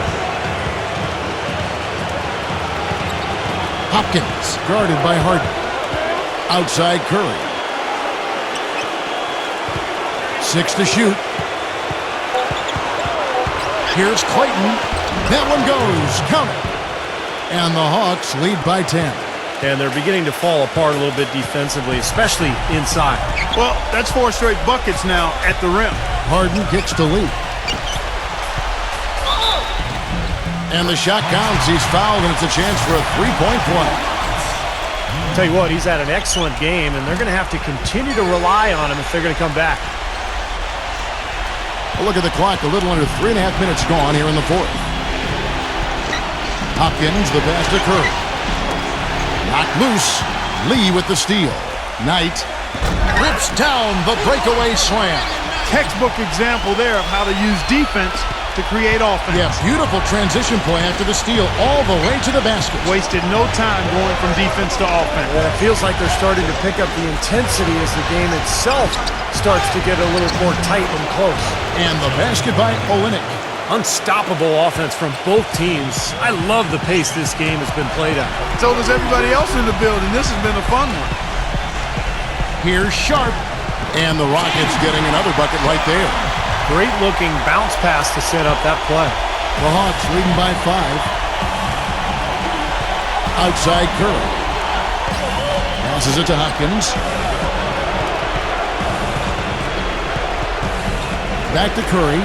Hopkins guarded by Harden. Outside Curry. 6 to shoot. Here's Clayton. That one goes. Count it. And the Hawks lead by 10. And they're beginning to fall apart a little bit defensively, especially inside. Well, that's 4 straight buckets now at the rim. Harden kicks to Lee. And the shot counts. He's fouled, and it's a chance for a three-point play. Tell you what, he's had an excellent game, and they're going to have to continue to rely on him if they're going to come back. A look at the clock. A little under 3.5 minutes gone here in the fourth. Hopkins, the pass to Curry. Knocked loose. Lee with the steal. Knight rips down the breakaway slam. Textbook example there of how to use defense to create offense. Yeah, beautiful transition play after the steal all the way to the basket. Wasted no time going from defense to offense. Well, it feels like they're starting to pick up the intensity as the game itself starts to get a little more tight and close. And the basket by Olynyk. Unstoppable offense from both teams. I love the pace this game has been played at. So does everybody else in the building. This has been a fun one. Here's Sharp. And the Rockets getting another bucket right there. Great looking bounce pass to set up that play. The Hawks leading by 5. Outside Curry. Passes it to Hopkins. Back to Curry.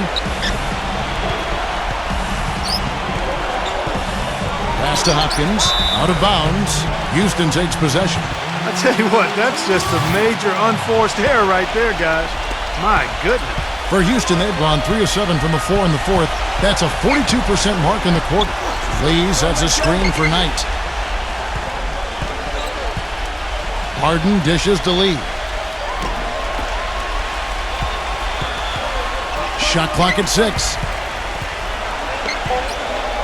Pass to Hopkins. Out of bounds. Houston takes possession. I tell you what, that's just a major unforced error right there, guys. My goodness. For Houston, they've gone 3 of 7 from the floor in the fourth. That's a 42% mark in the quarter. Lee sets a screen for Knight. Harden dishes to Lee. Shot clock at 6.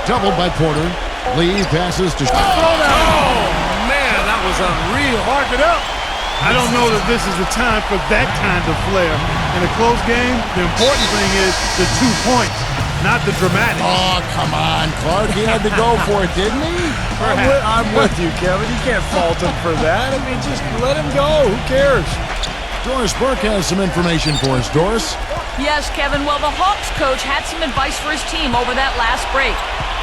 Doubled by Porter. Lee passes to... Oh, man, that was unreal. Mark it up. I don't know that this is the time for that kind of flair. In a close game, the important thing is the 2 points, not the dramatic. Oh, come on, Clark. He had to go for it, didn't he? I'm with you, Kevin. You can't fault him for that. I mean, just let him go. Who cares? Doris Burke has some information for us. Doris? Yes, Kevin. Well, the Hawks coach had some advice for his team over that last break.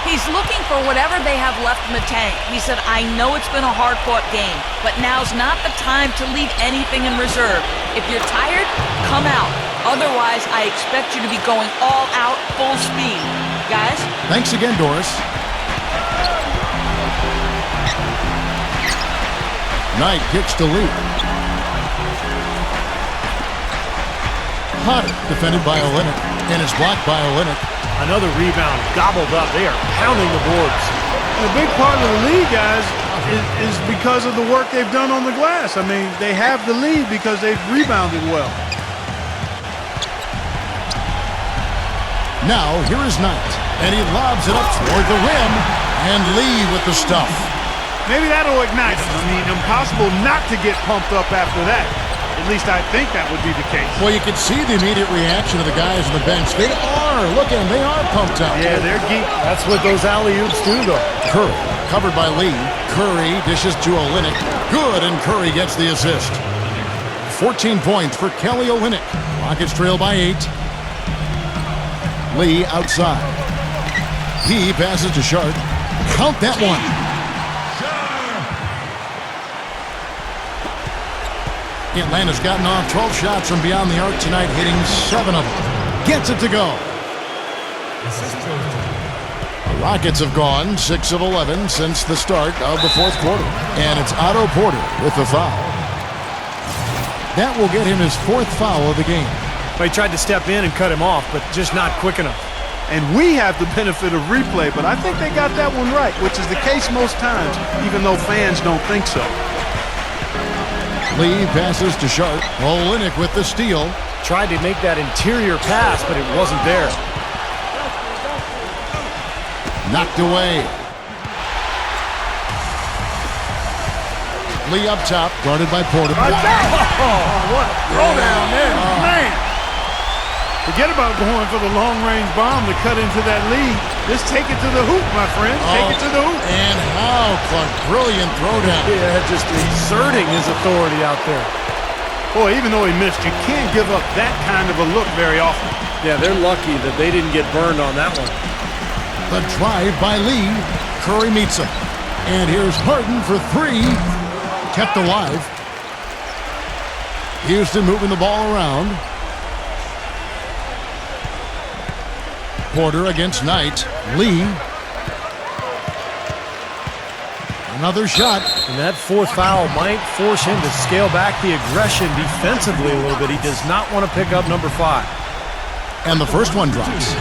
He's looking for whatever they have left in the tank. He said, I know it's been a hard-fought game, but now's not the time to leave anything in reserve. If you're tired, come out. Otherwise, I expect you to be going all out, full speed. Guys? Thanks again, Doris. Knight kicks to Lee. Potter defended by Olynyk, and it's blocked by Olynyk. Another rebound gobbled up. They are pounding the boards. And a big part of the lead, guys, is because of the work they've done on the glass. I mean, they have the lead because they've rebounded well. Now, here is Knight, and he lobs it up toward the rim, and Lee with the stuff. Maybe that'll ignite them. I mean, impossible not to get pumped up after that. At least I think that would be the case. Well, you can see the immediate reaction of the guys on the bench. They are. Look at them. They are pumped up. Yeah, they're geeked. That's what those alley-oops do, though. Curry, covered by Lee. Curry dishes to Olynyk. Good, and Curry gets the assist. 14 points for Kelly Olynyk. Rockets trail by 8. Lee outside. He passes to Sharp. Count that one. Atlanta's gotten off 12 shots from beyond the arc tonight, hitting 7 of them. Gets it to go. The Rockets have gone 6 of 11 since the start of the fourth quarter. And it's Otto Porter with the foul. That will get him his 4th foul of the game. He tried to step in and cut him off, but just not quick enough. And we have the benefit of replay, but I think they got that one right, which is the case most times, even though fans don't think so. Lee passes to Sharp. Olynyk with the steal. Tried to make that interior pass, but it wasn't there. Knocked away. Lee up top, guarded by Porter. What a throwdown there, man. Forget about going for the long-range bomb to cut into that lead. Just take it to the hoop, my friend. Take it to the hoop. And how, Clark, brilliant throwdown. Yeah, just exerting his authority out there. Boy, even though he missed, you can't give up that kind of a look very often. Yeah, they're lucky that they didn't get burned on that one. The drive by Lee. Curry meets him. And here's Harden for three. Kept alive. Houston moving the ball around. Porter against Knight. Lee. Another shot. And that fourth foul might force him to scale back the aggression defensively a little bit. He does not want to pick up number 5. And the first one drops.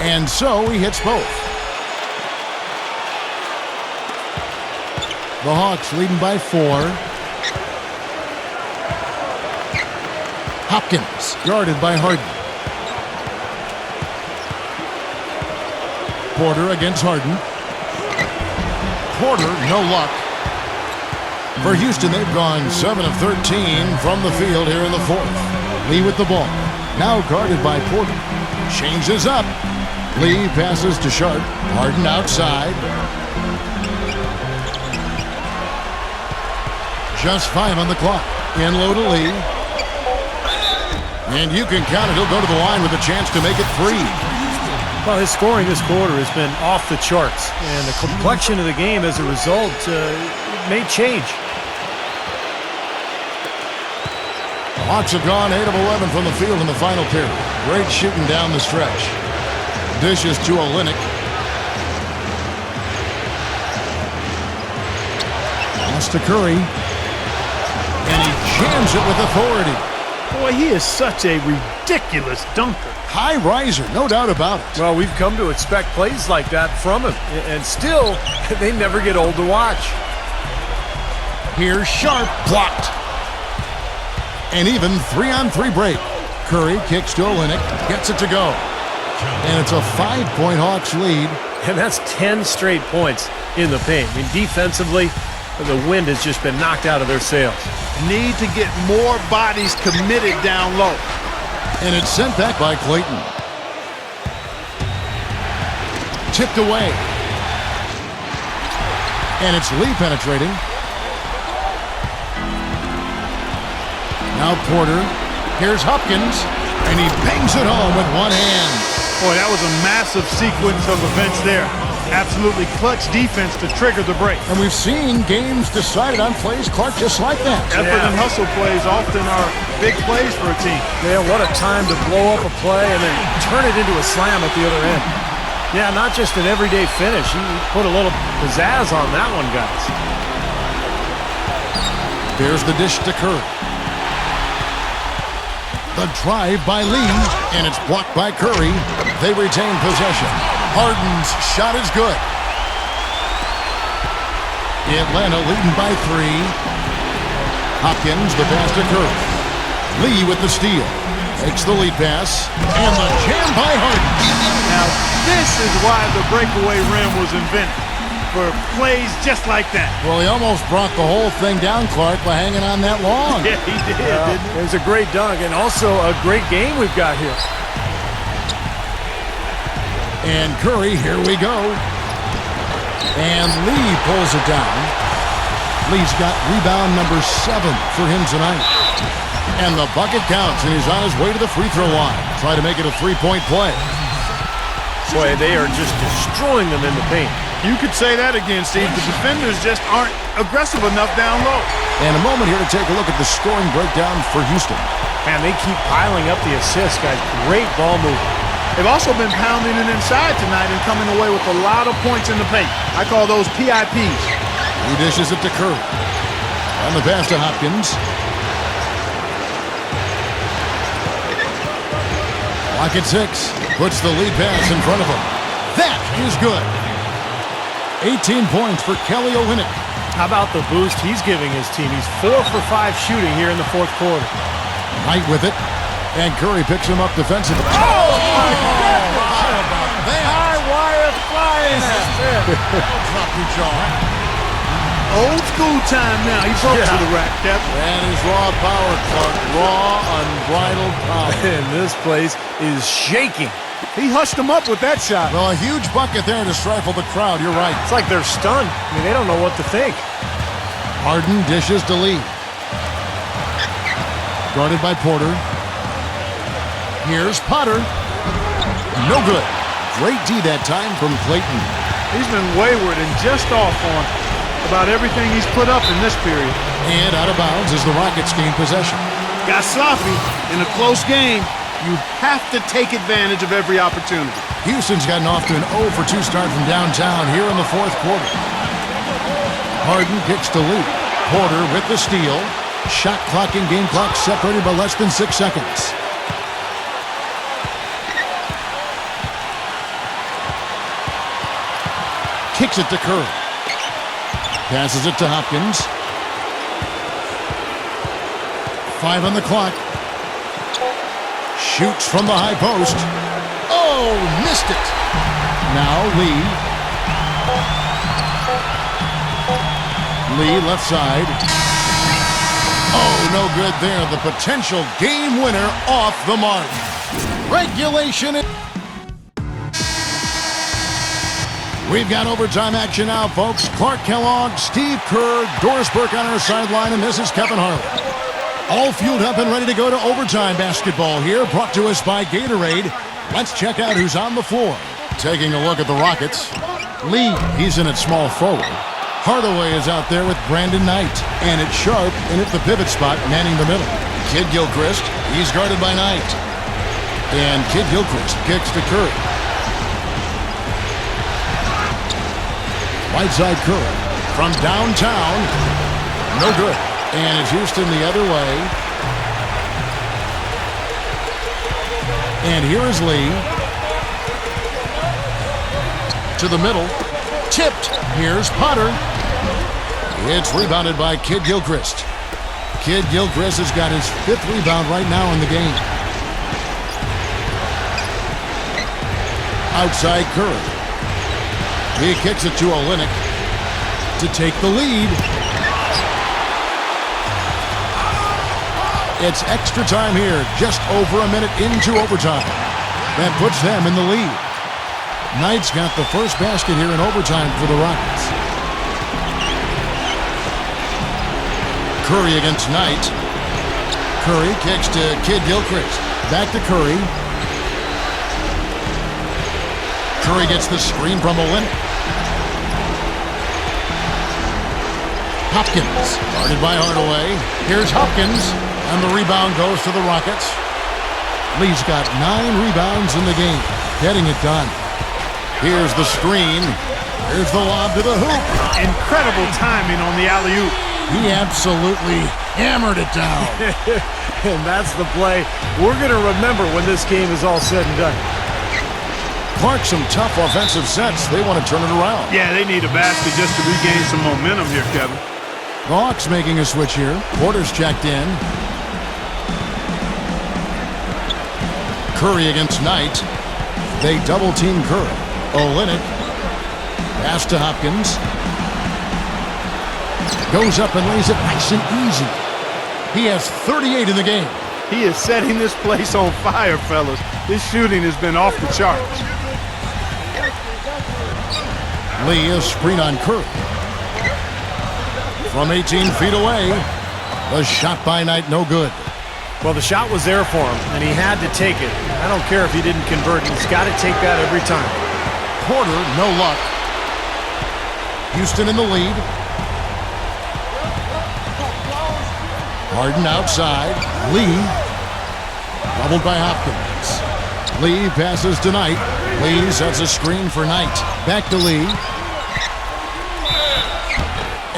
And so he hits both. The Hawks leading by 4. Hopkins guarded by Harden. Porter against Harden. Porter, no luck. For Houston, they've gone 7 of 13 from the field here in the fourth. Lee with the ball. Now guarded by Porter. Changes up. Lee passes to Sharp. Harden outside. Just 5 on the clock. In low to Lee. And you can count it. He'll go to the line with a chance to make it 3. Well, his scoring this quarter has been off the charts. And the complexion of the game as a result may change. The Hawks have gone 8 of 11 from the field in the final period. Great shooting down the stretch. Dishes to Olynyk. Pass to Curry. And he jams it with authority. Boy, he is such a ridiculous dunker. High riser, no doubt about it. Well, we've come to expect plays like that from him. And still, they never get old to watch. Here's Sharp, blocked. And even 3-on-3 break. Curry kicks to Olynyk, gets it to go. And it's a 5-point Hawks lead. And that's 10 straight points in the paint. I mean, defensively, the wind has just been knocked out of their sails. Need to get more bodies committed down low. And it's sent back by Clayton. Tipped away. And it's Lee penetrating. Now Porter. Here's Hopkins. And he bangs it home with one hand. Boy, that was a massive sequence of events there. Absolutely clutch defense to trigger the break. And we've seen games decided on plays, Clark, just like that. Effort and hustle plays often are big plays for a team. Yeah, what a time to blow up a play and then turn it into a slam at the other end. Yeah, not just an everyday finish. He put a little pizzazz on that one, guys. There's the dish to Curry. The drive by Lee, and it's blocked by Curry. They retain possession. Harden's shot is good. Atlanta leading by 3. Hopkins, the pass to Curry. Lee with the steal. Takes the lead pass. And the jam by Harden. Now, this is why the breakaway rim was invented. For plays just like that. Well, he almost brought the whole thing down, Clark, by hanging on that long. Yeah, he did, didn't he? It was a great dunk and also a great game we've got here. And Curry, here we go. And Lee pulls it down. Lee's got rebound number 7 for him tonight. And the bucket counts, and he's on his way to the free throw line. Try to make it a 3-point play. Boy, they are just destroying them in the paint. You could say that again, Steve. The defenders just aren't aggressive enough down low. And a moment here to take a look at the scoring breakdown for Houston. Man, they keep piling up the assists, guys. Great ball movement. They've also been pounding it inside tonight and coming away with a lot of points in the paint. I call those PIPs. He dishes it to Curry. On the pass to Hopkins. Lock at 6. Puts the lead pass in front of him. That is good. 18 points for Kelly Olynyk. How about the boost he's giving his team? He's 4 for 5 shooting here in the fourth quarter. Knight with it. And Curry picks him up defensively. Oh, my goodness! High wire flying Drop your jaw. Old school time now. He broke to the rack, Captain. That is raw power, Clark. Raw, unbridled power. And this place is shaking. He hushed him up with that shot. Well, a huge bucket there to stifle the crowd. You're right. It's like they're stunned. I mean, they don't know what to think. Harden dishes to Lee. Guarded by Porter. Here's Potter. No good. Great D that time from Clayton. He's been wayward and just off on about everything he's put up in this period. And out of bounds as the Rockets gain possession. Got sloppy in a close game. You have to take advantage of every opportunity. Houston's gotten off to an 0 for 2 start from downtown here in the fourth quarter. Harden kicks to Lee. Porter with the steal. Shot clock and game clock separated by less than 6 seconds. Kicks it to Curry. Passes it to Hopkins. 5 on the clock. Shoots from the high post. Oh, missed it. Now Lee. Lee left side. Oh, no good there. The potential game winner off the mark. Regulation. We've got overtime action now, folks. Clark Kellogg, Steve Kerr, Doris Burke on our sideline, and this is Kevin Harlan. All fueled up and ready to go to overtime basketball here, brought to us by Gatorade. Let's check out who's on the floor. Taking a look at the Rockets. Lee, he's in at small forward. Hardaway is out there with Brandon Knight. And it's Sharp in at the pivot spot, manning the middle. Kid Gilchrist, he's guarded by Knight. And Kid Gilchrist kicks to Curry. Right side Curry. From downtown, no good. And it's Houston the other way. And here is Lee. To the middle. Tipped. Here's Potter. It's rebounded by Kid Gilchrist. Kid Gilchrist has got his 5th rebound right now in the game. Outside Curry. He kicks it to Olynyk to take the lead. It's extra time here, just over a minute into overtime. That puts them in the lead. Knight's got the first basket here in overtime for the Rockets. Curry against Knight. Curry kicks to Kid Gilchrist. Back to Curry. Curry gets the screen from Olynyk. Hopkins, guarded by Hardaway. Here's Hopkins. And the rebound goes to the Rockets. Lee's got 9 rebounds in the game. Getting it done. Here's the screen. Here's the lob to the hoop. Incredible timing on the alley-oop. He absolutely hammered it down. And that's the play we're going to remember when this game is all said and done. Clark, some tough offensive sets. They want to turn it around. Yeah, they need a basket just to regain some momentum here, Kevin. The Hawks making a switch here. Porter's checked in. Curry against Knight. They double-team Curry. Olynyk. Pass to Hopkins. Goes up and lays it nice and easy. He has 38 in the game. He is setting this place on fire, fellas. His shooting has been off the charts. Lee, a screen on Curry. From 18 feet away. The shot by Knight, no good. Well, the shot was there for him, and he had to take it. I don't care if he didn't convert. He's got to take that every time. Porter, no luck. Houston in the lead. Harden outside. Lee. Doubled by Hopkins. Lee passes to Knight. Lee sets a screen for Knight. Back to Lee.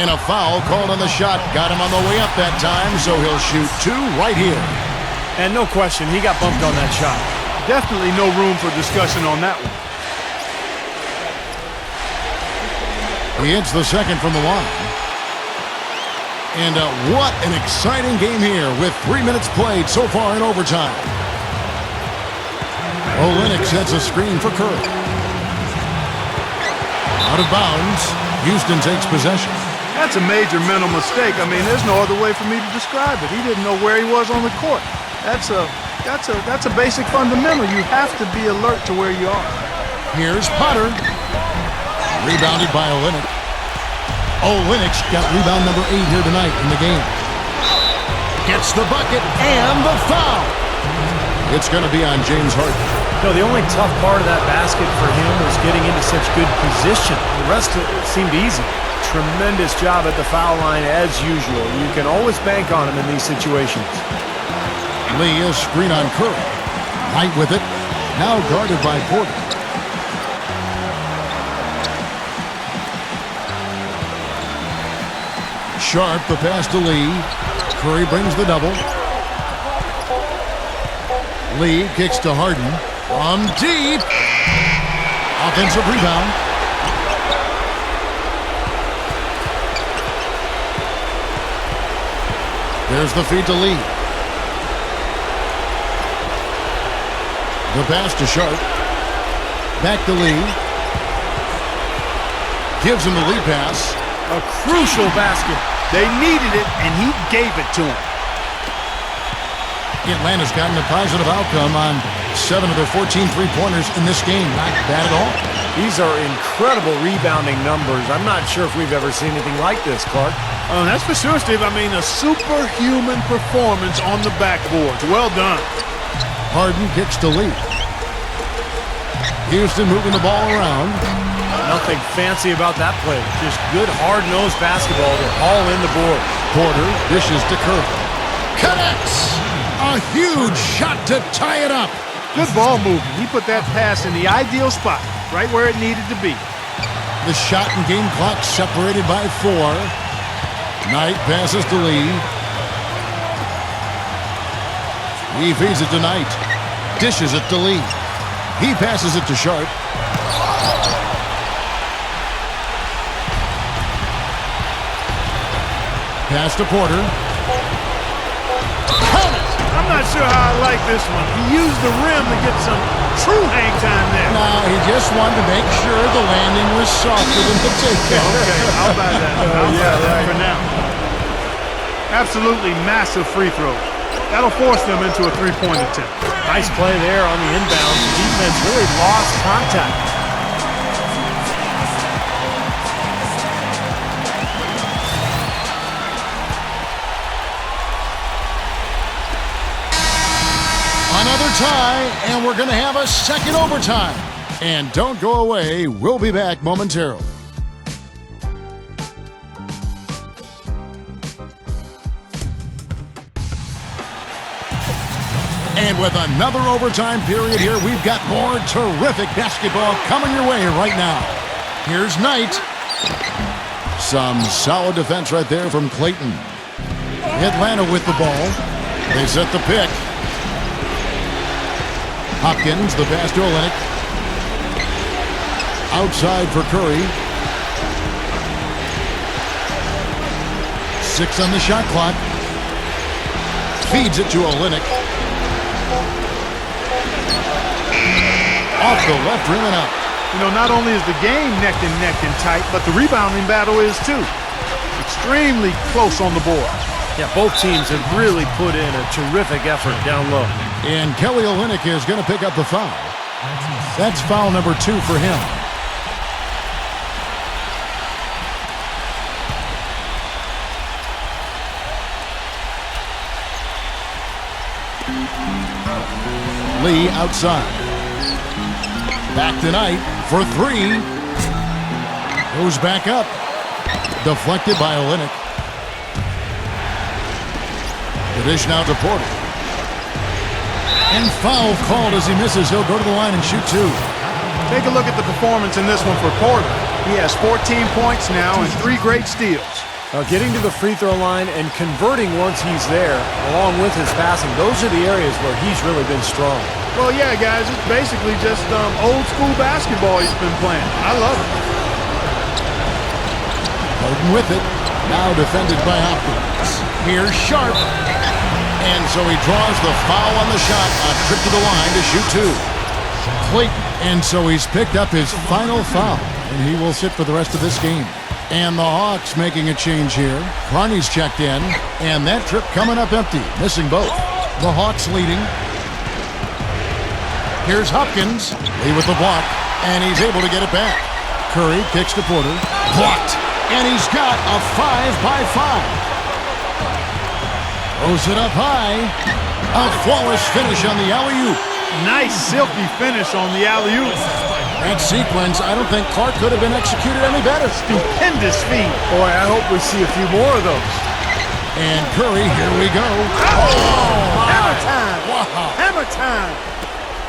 And a foul called on the shot. Got him on the way up that time, so he'll shoot 2 right here. And no question, he got bumped on that shot. Definitely no room for discussion on that one. He hits the second from the line. And what an exciting game here with 3 minutes played so far in overtime. Olynyk sets a screen for Curry. Out of bounds. Houston takes possession. That's a major mental mistake. I mean, there's no other way for me to describe it. He didn't know where he was on the court. That's a basic fundamental. You have to be alert to where you are. Here's Potter. Rebounded by Olynyk. Olynyk's got rebound number 8 here tonight in the game. Gets the bucket and the foul. It's going to be on James Harden. No, the only tough part of that basket for him was getting into such good position. The rest of it seemed easy. Tremendous job at the foul line as usual. You can always bank on him in these situations. Lee is screen on Curry. Knight with it. Now guarded by Porter. Sharp the pass to Lee. Curry brings the double. Lee kicks to Harden. From deep. Offensive rebound. There's the feed to Lee. The pass to Sharp. Back to Lee. Gives him the lead pass. A crucial basket. They needed it, and he gave it to him. Atlanta's gotten a positive outcome on 7 of their 14 three-pointers in this game. Not bad at all. These are incredible rebounding numbers. I'm not sure if we've ever seen anything like this, Clark. That's for sure, Steve. I mean, a superhuman performance on the backboard. Well done. Harden kicks to Lee. Houston moving the ball around. Nothing fancy about that play. Just good, hard-nosed basketball to haul in the board. Porter dishes to Curry. Connects! A huge shot to tie it up. Good ball movement. He put that pass in the ideal spot, right where it needed to be. The shot and game clock separated by 4. Knight passes to Lee. He feeds it to Knight. Dishes it to Lee. He passes it to Sharp. Pass to Porter. Count it! I'm not sure how I like this one. He used the rim to get some true hang time there. No, he just wanted to make sure the landing was softer than the takedown. Okay, I'll buy that. I'll buy that for now. Absolutely massive free throw. That'll force them into a three-point attempt. Nice play there on the inbound. The defense really lost contact. Another tie, and we're going to have a second overtime. And don't go away. We'll be back momentarily. And with another overtime period here, we've got more terrific basketball coming your way right now. Here's Knight. Some solid defense right there from Clayton. Atlanta with the ball. They set the pick. Hopkins, the pass to Olynyk. Outside for Curry. 6 on the shot clock. Feeds it to Olynyk. Off the left rim and out. You know, not only is the game neck and tight, but the rebounding battle is too. Extremely close on the board. Yeah, both teams have really put in a terrific effort down low. And Kelly Olynyk is going to pick up the foul. That's foul number 2 for him. Lee outside. Back to Knight for 3. Goes back up. Deflected by Olynyk. The dish now to Porter. And foul called as he misses. He'll go to the line and shoot 2. Take a look at the performance in this one for Porter. He has 14 points now and 3 great steals. Getting to the free throw line and converting once he's there, along with his passing, those are the areas where he's really been strong. Well, yeah, guys, it's basically just old school basketball he's been playing. I love it. Harden with it. Now defended by Hopkins. Here's Sharp. And so he draws the foul on the shot. A trip to the line to shoot 2. Clayton. And so he's picked up his final foul. and he will sit for the rest of this game. And the Hawks making a change here. Carney's checked in, and that trip coming up empty, missing both. The Hawks leading. Here's Hopkins, Lee with the block, and he's able to get it back. Curry kicks to Porter, blocked, and he's got a 5-by-5. Throws it up high. A flawless finish on the alley-oop. Nice silky finish on the alley-oop. That sequence, I don't think Clark could have been executed any better. Stupendous feat. Boy, I hope we see a few more of those. And Curry, here we go. Oh, hammer time. Wow. Hammer time.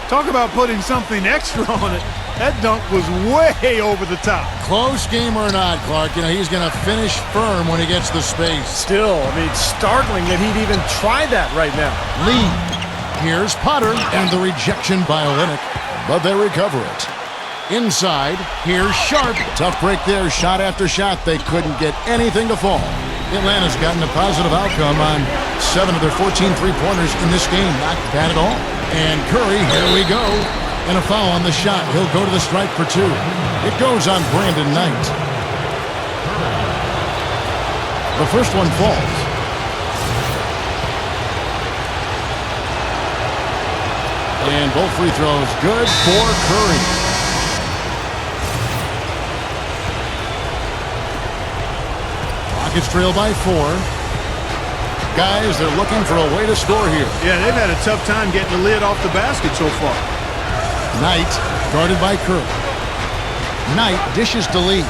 Talk about putting something extra on it. That dunk was way over the top. Close game or not, Clark, you know, he's going to finish firm when he gets the space. Still, I mean, startling that he'd even try that right now. Lee. Here's Potter, and the rejection by Olynyk, but they recover it. Inside, here's Sharp. Tough break there, shot after shot. They couldn't get anything to fall. Atlanta's gotten a positive outcome on 7 of their 14 three-pointers in this game. Not bad at all. And Curry, here we go. And a foul on the shot. He'll go to the stripe for 2. It goes on Brandon Knight. The first one falls. And both free throws good for Curry. Rockets trail by 4. Guys, they're looking for a way to score here. Yeah, they've had a tough time getting the lid off the basket so far. Knight, guarded by Curry. Knight dishes to Lee.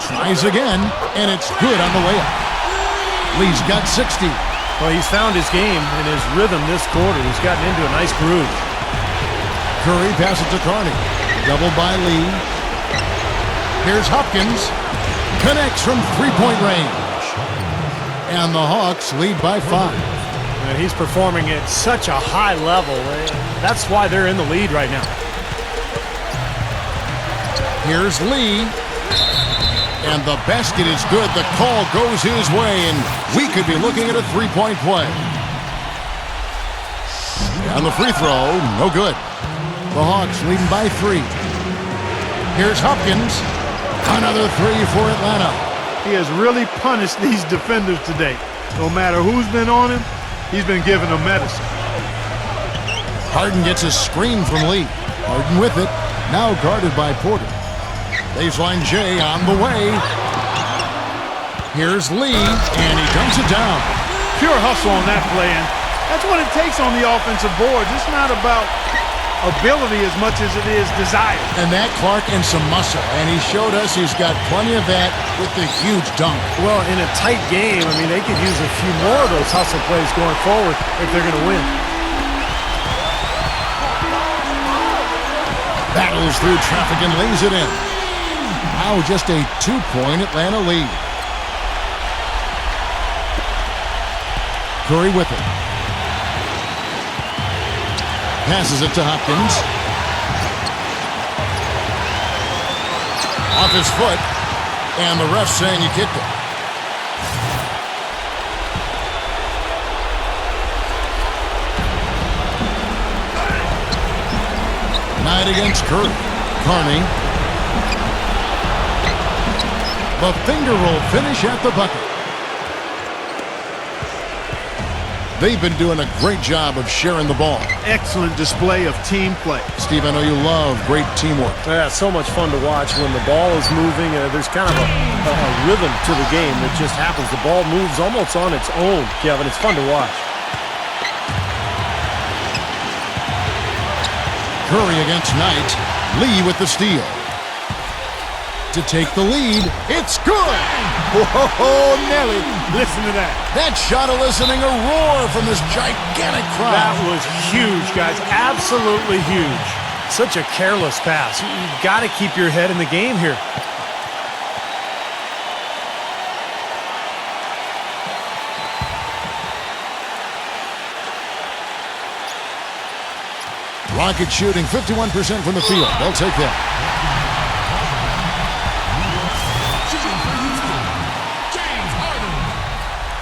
Tries again, and it's good on the way up. Lee's got 60. Well, he's found his game and his rhythm this quarter. He's gotten into a nice groove. Curry passes to Carney. Doubled by Lee. Here's Hopkins. Connects from three-point range. And the Hawks lead by 5. And he's performing at such a high level. That's why they're in the lead right now. Here's Lee. And the basket is good. The call goes his way, and we could be looking at a three-point play. And the free throw, no good. The Hawks leading by 3. Here's Hopkins. Another 3 for Atlanta. He has really punished these defenders today. No matter who's been on him, he's been giving them medicine. Harden gets a screen from Lee. Harden with it. Now guarded by Porter. Baseline J on the way. Here's Lee, and he dunks it down. Pure hustle on that play, and that's what it takes on the offensive boards. It's not about ability as much as it is desire. And that Clark and some muscle, and he showed us he's got plenty of that with the huge dunk. Well, in a tight game, I mean, they could use a few more of those hustle plays going forward if they're going to win. Battles through traffic and lays it in. Now just a 2-point Atlanta lead. Curry with it. Passes it to Hopkins. Off his foot. And the ref saying he kicked it. Knight against Curry. Carney. The finger roll finish at the bucket. They've been doing a great job of sharing the ball. Excellent display of team play. Steve, I know you love great teamwork. Yeah, so much fun to watch when the ball is moving. There's kind of a rhythm to the game that just happens. The ball moves almost on its own, Kevin. It's fun to watch. Curry against Knight. Lee with the steal. To take the lead, it's good! Whoa, Nelly, listen to that. That shot eliciting a roar from this gigantic crowd. That was huge, guys. Absolutely huge. Such a careless pass. You've got to keep your head in the game here. Rockets shooting 51% from the field. They'll take that.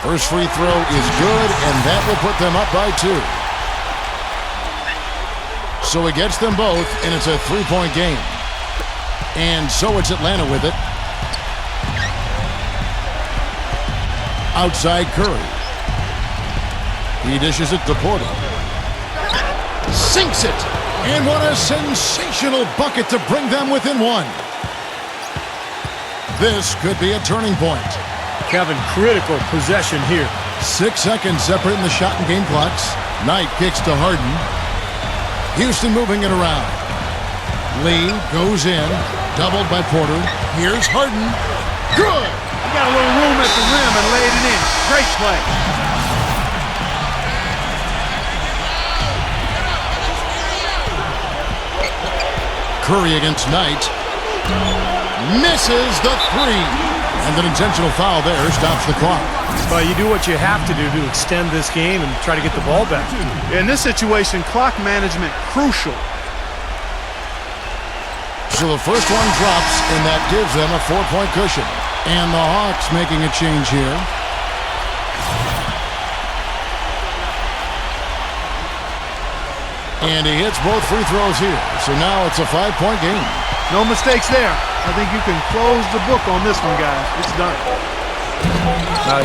First free throw is good, and that will put them up by 2. So he gets them both, and it's a three-point game. And so it's Atlanta with it. Outside Curry. He dishes it to Porter. Sinks it. And what a sensational bucket to bring them within one. This could be a turning point. Kevin, critical possession here. 6 seconds separating the shot and game clocks. Knight kicks to Harden. Houston moving it around. Lee goes in. Doubled by Porter. Here's Harden. Good! He got a little room at the rim and laid it in. Great play. Curry against Knight. Misses the three. And an intentional foul there stops the clock. Well, you do what you have to do to extend this game and try to get the ball back. In this situation, clock management crucial. So the first one drops, and that gives them a 4-point cushion. And the Hawks making a change here. And he hits both free throws here. So now it's a 5-point game. No mistakes there. I think you can close the book on this one, guys. It's done.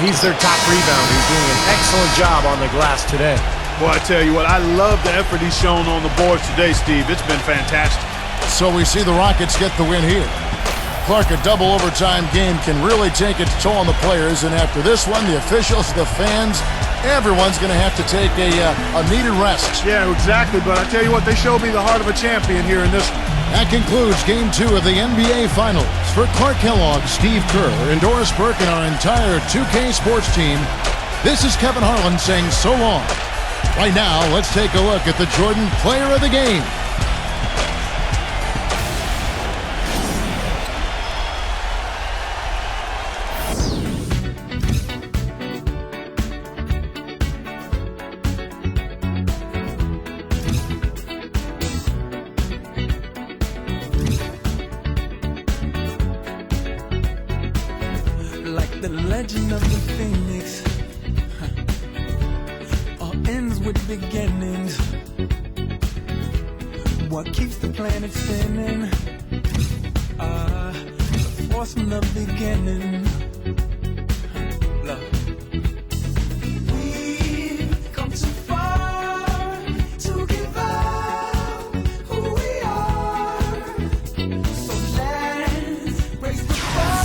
He's their top rebounder. He's doing an excellent job on the glass today. Boy, I tell you what, I love the effort he's shown on the boards today, Steve. It's been fantastic. So we see the Rockets get the win here. Clark, a double overtime game can really take its toll on the players, and after this one, the officials, the fans, everyone's going to have to take a needed rest. Yeah, exactly, but I tell you what, they showed me the heart of a champion here in this one. That concludes Game 2 of the NBA Finals. For Clark Kellogg, Steve Kerr, and Doris Burke, and our entire 2K Sports team, this is Kevin Harlan saying so long. Right now, let's take a look at the Jordan Player of the Game. The legend of the Phoenix all ends with beginnings. What keeps the planet spinning? The force from the beginning. Look. We've come too far to give up who we are. So let's raise the bar.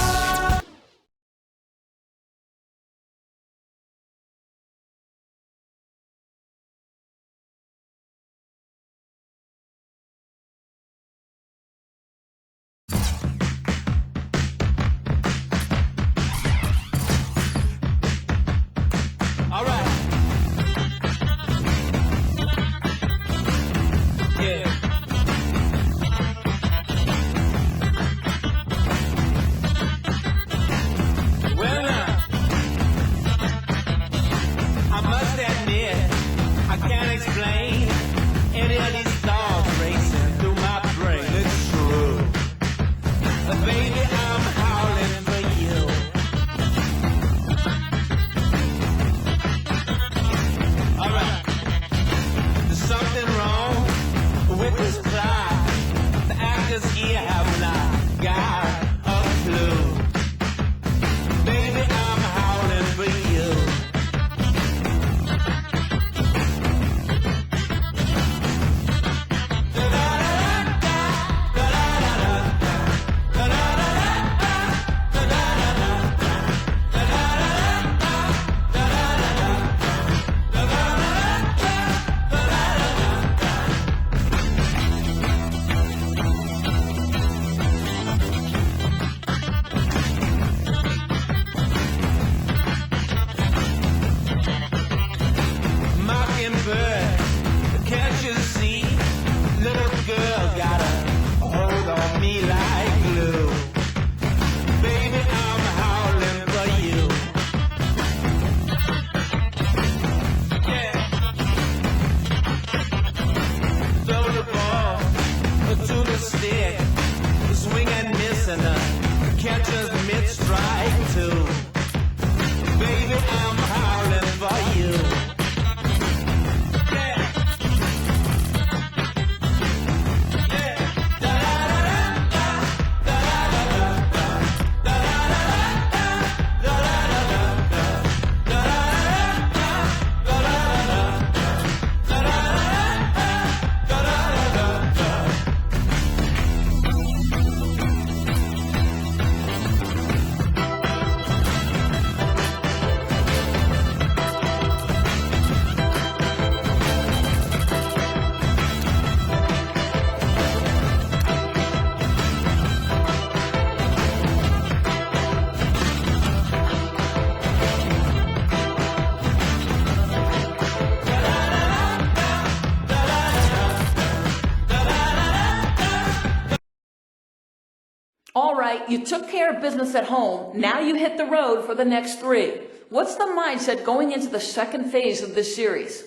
All right, you took care of business at home. Now you hit the road for the next 3. What's the mindset going into the second phase of this series?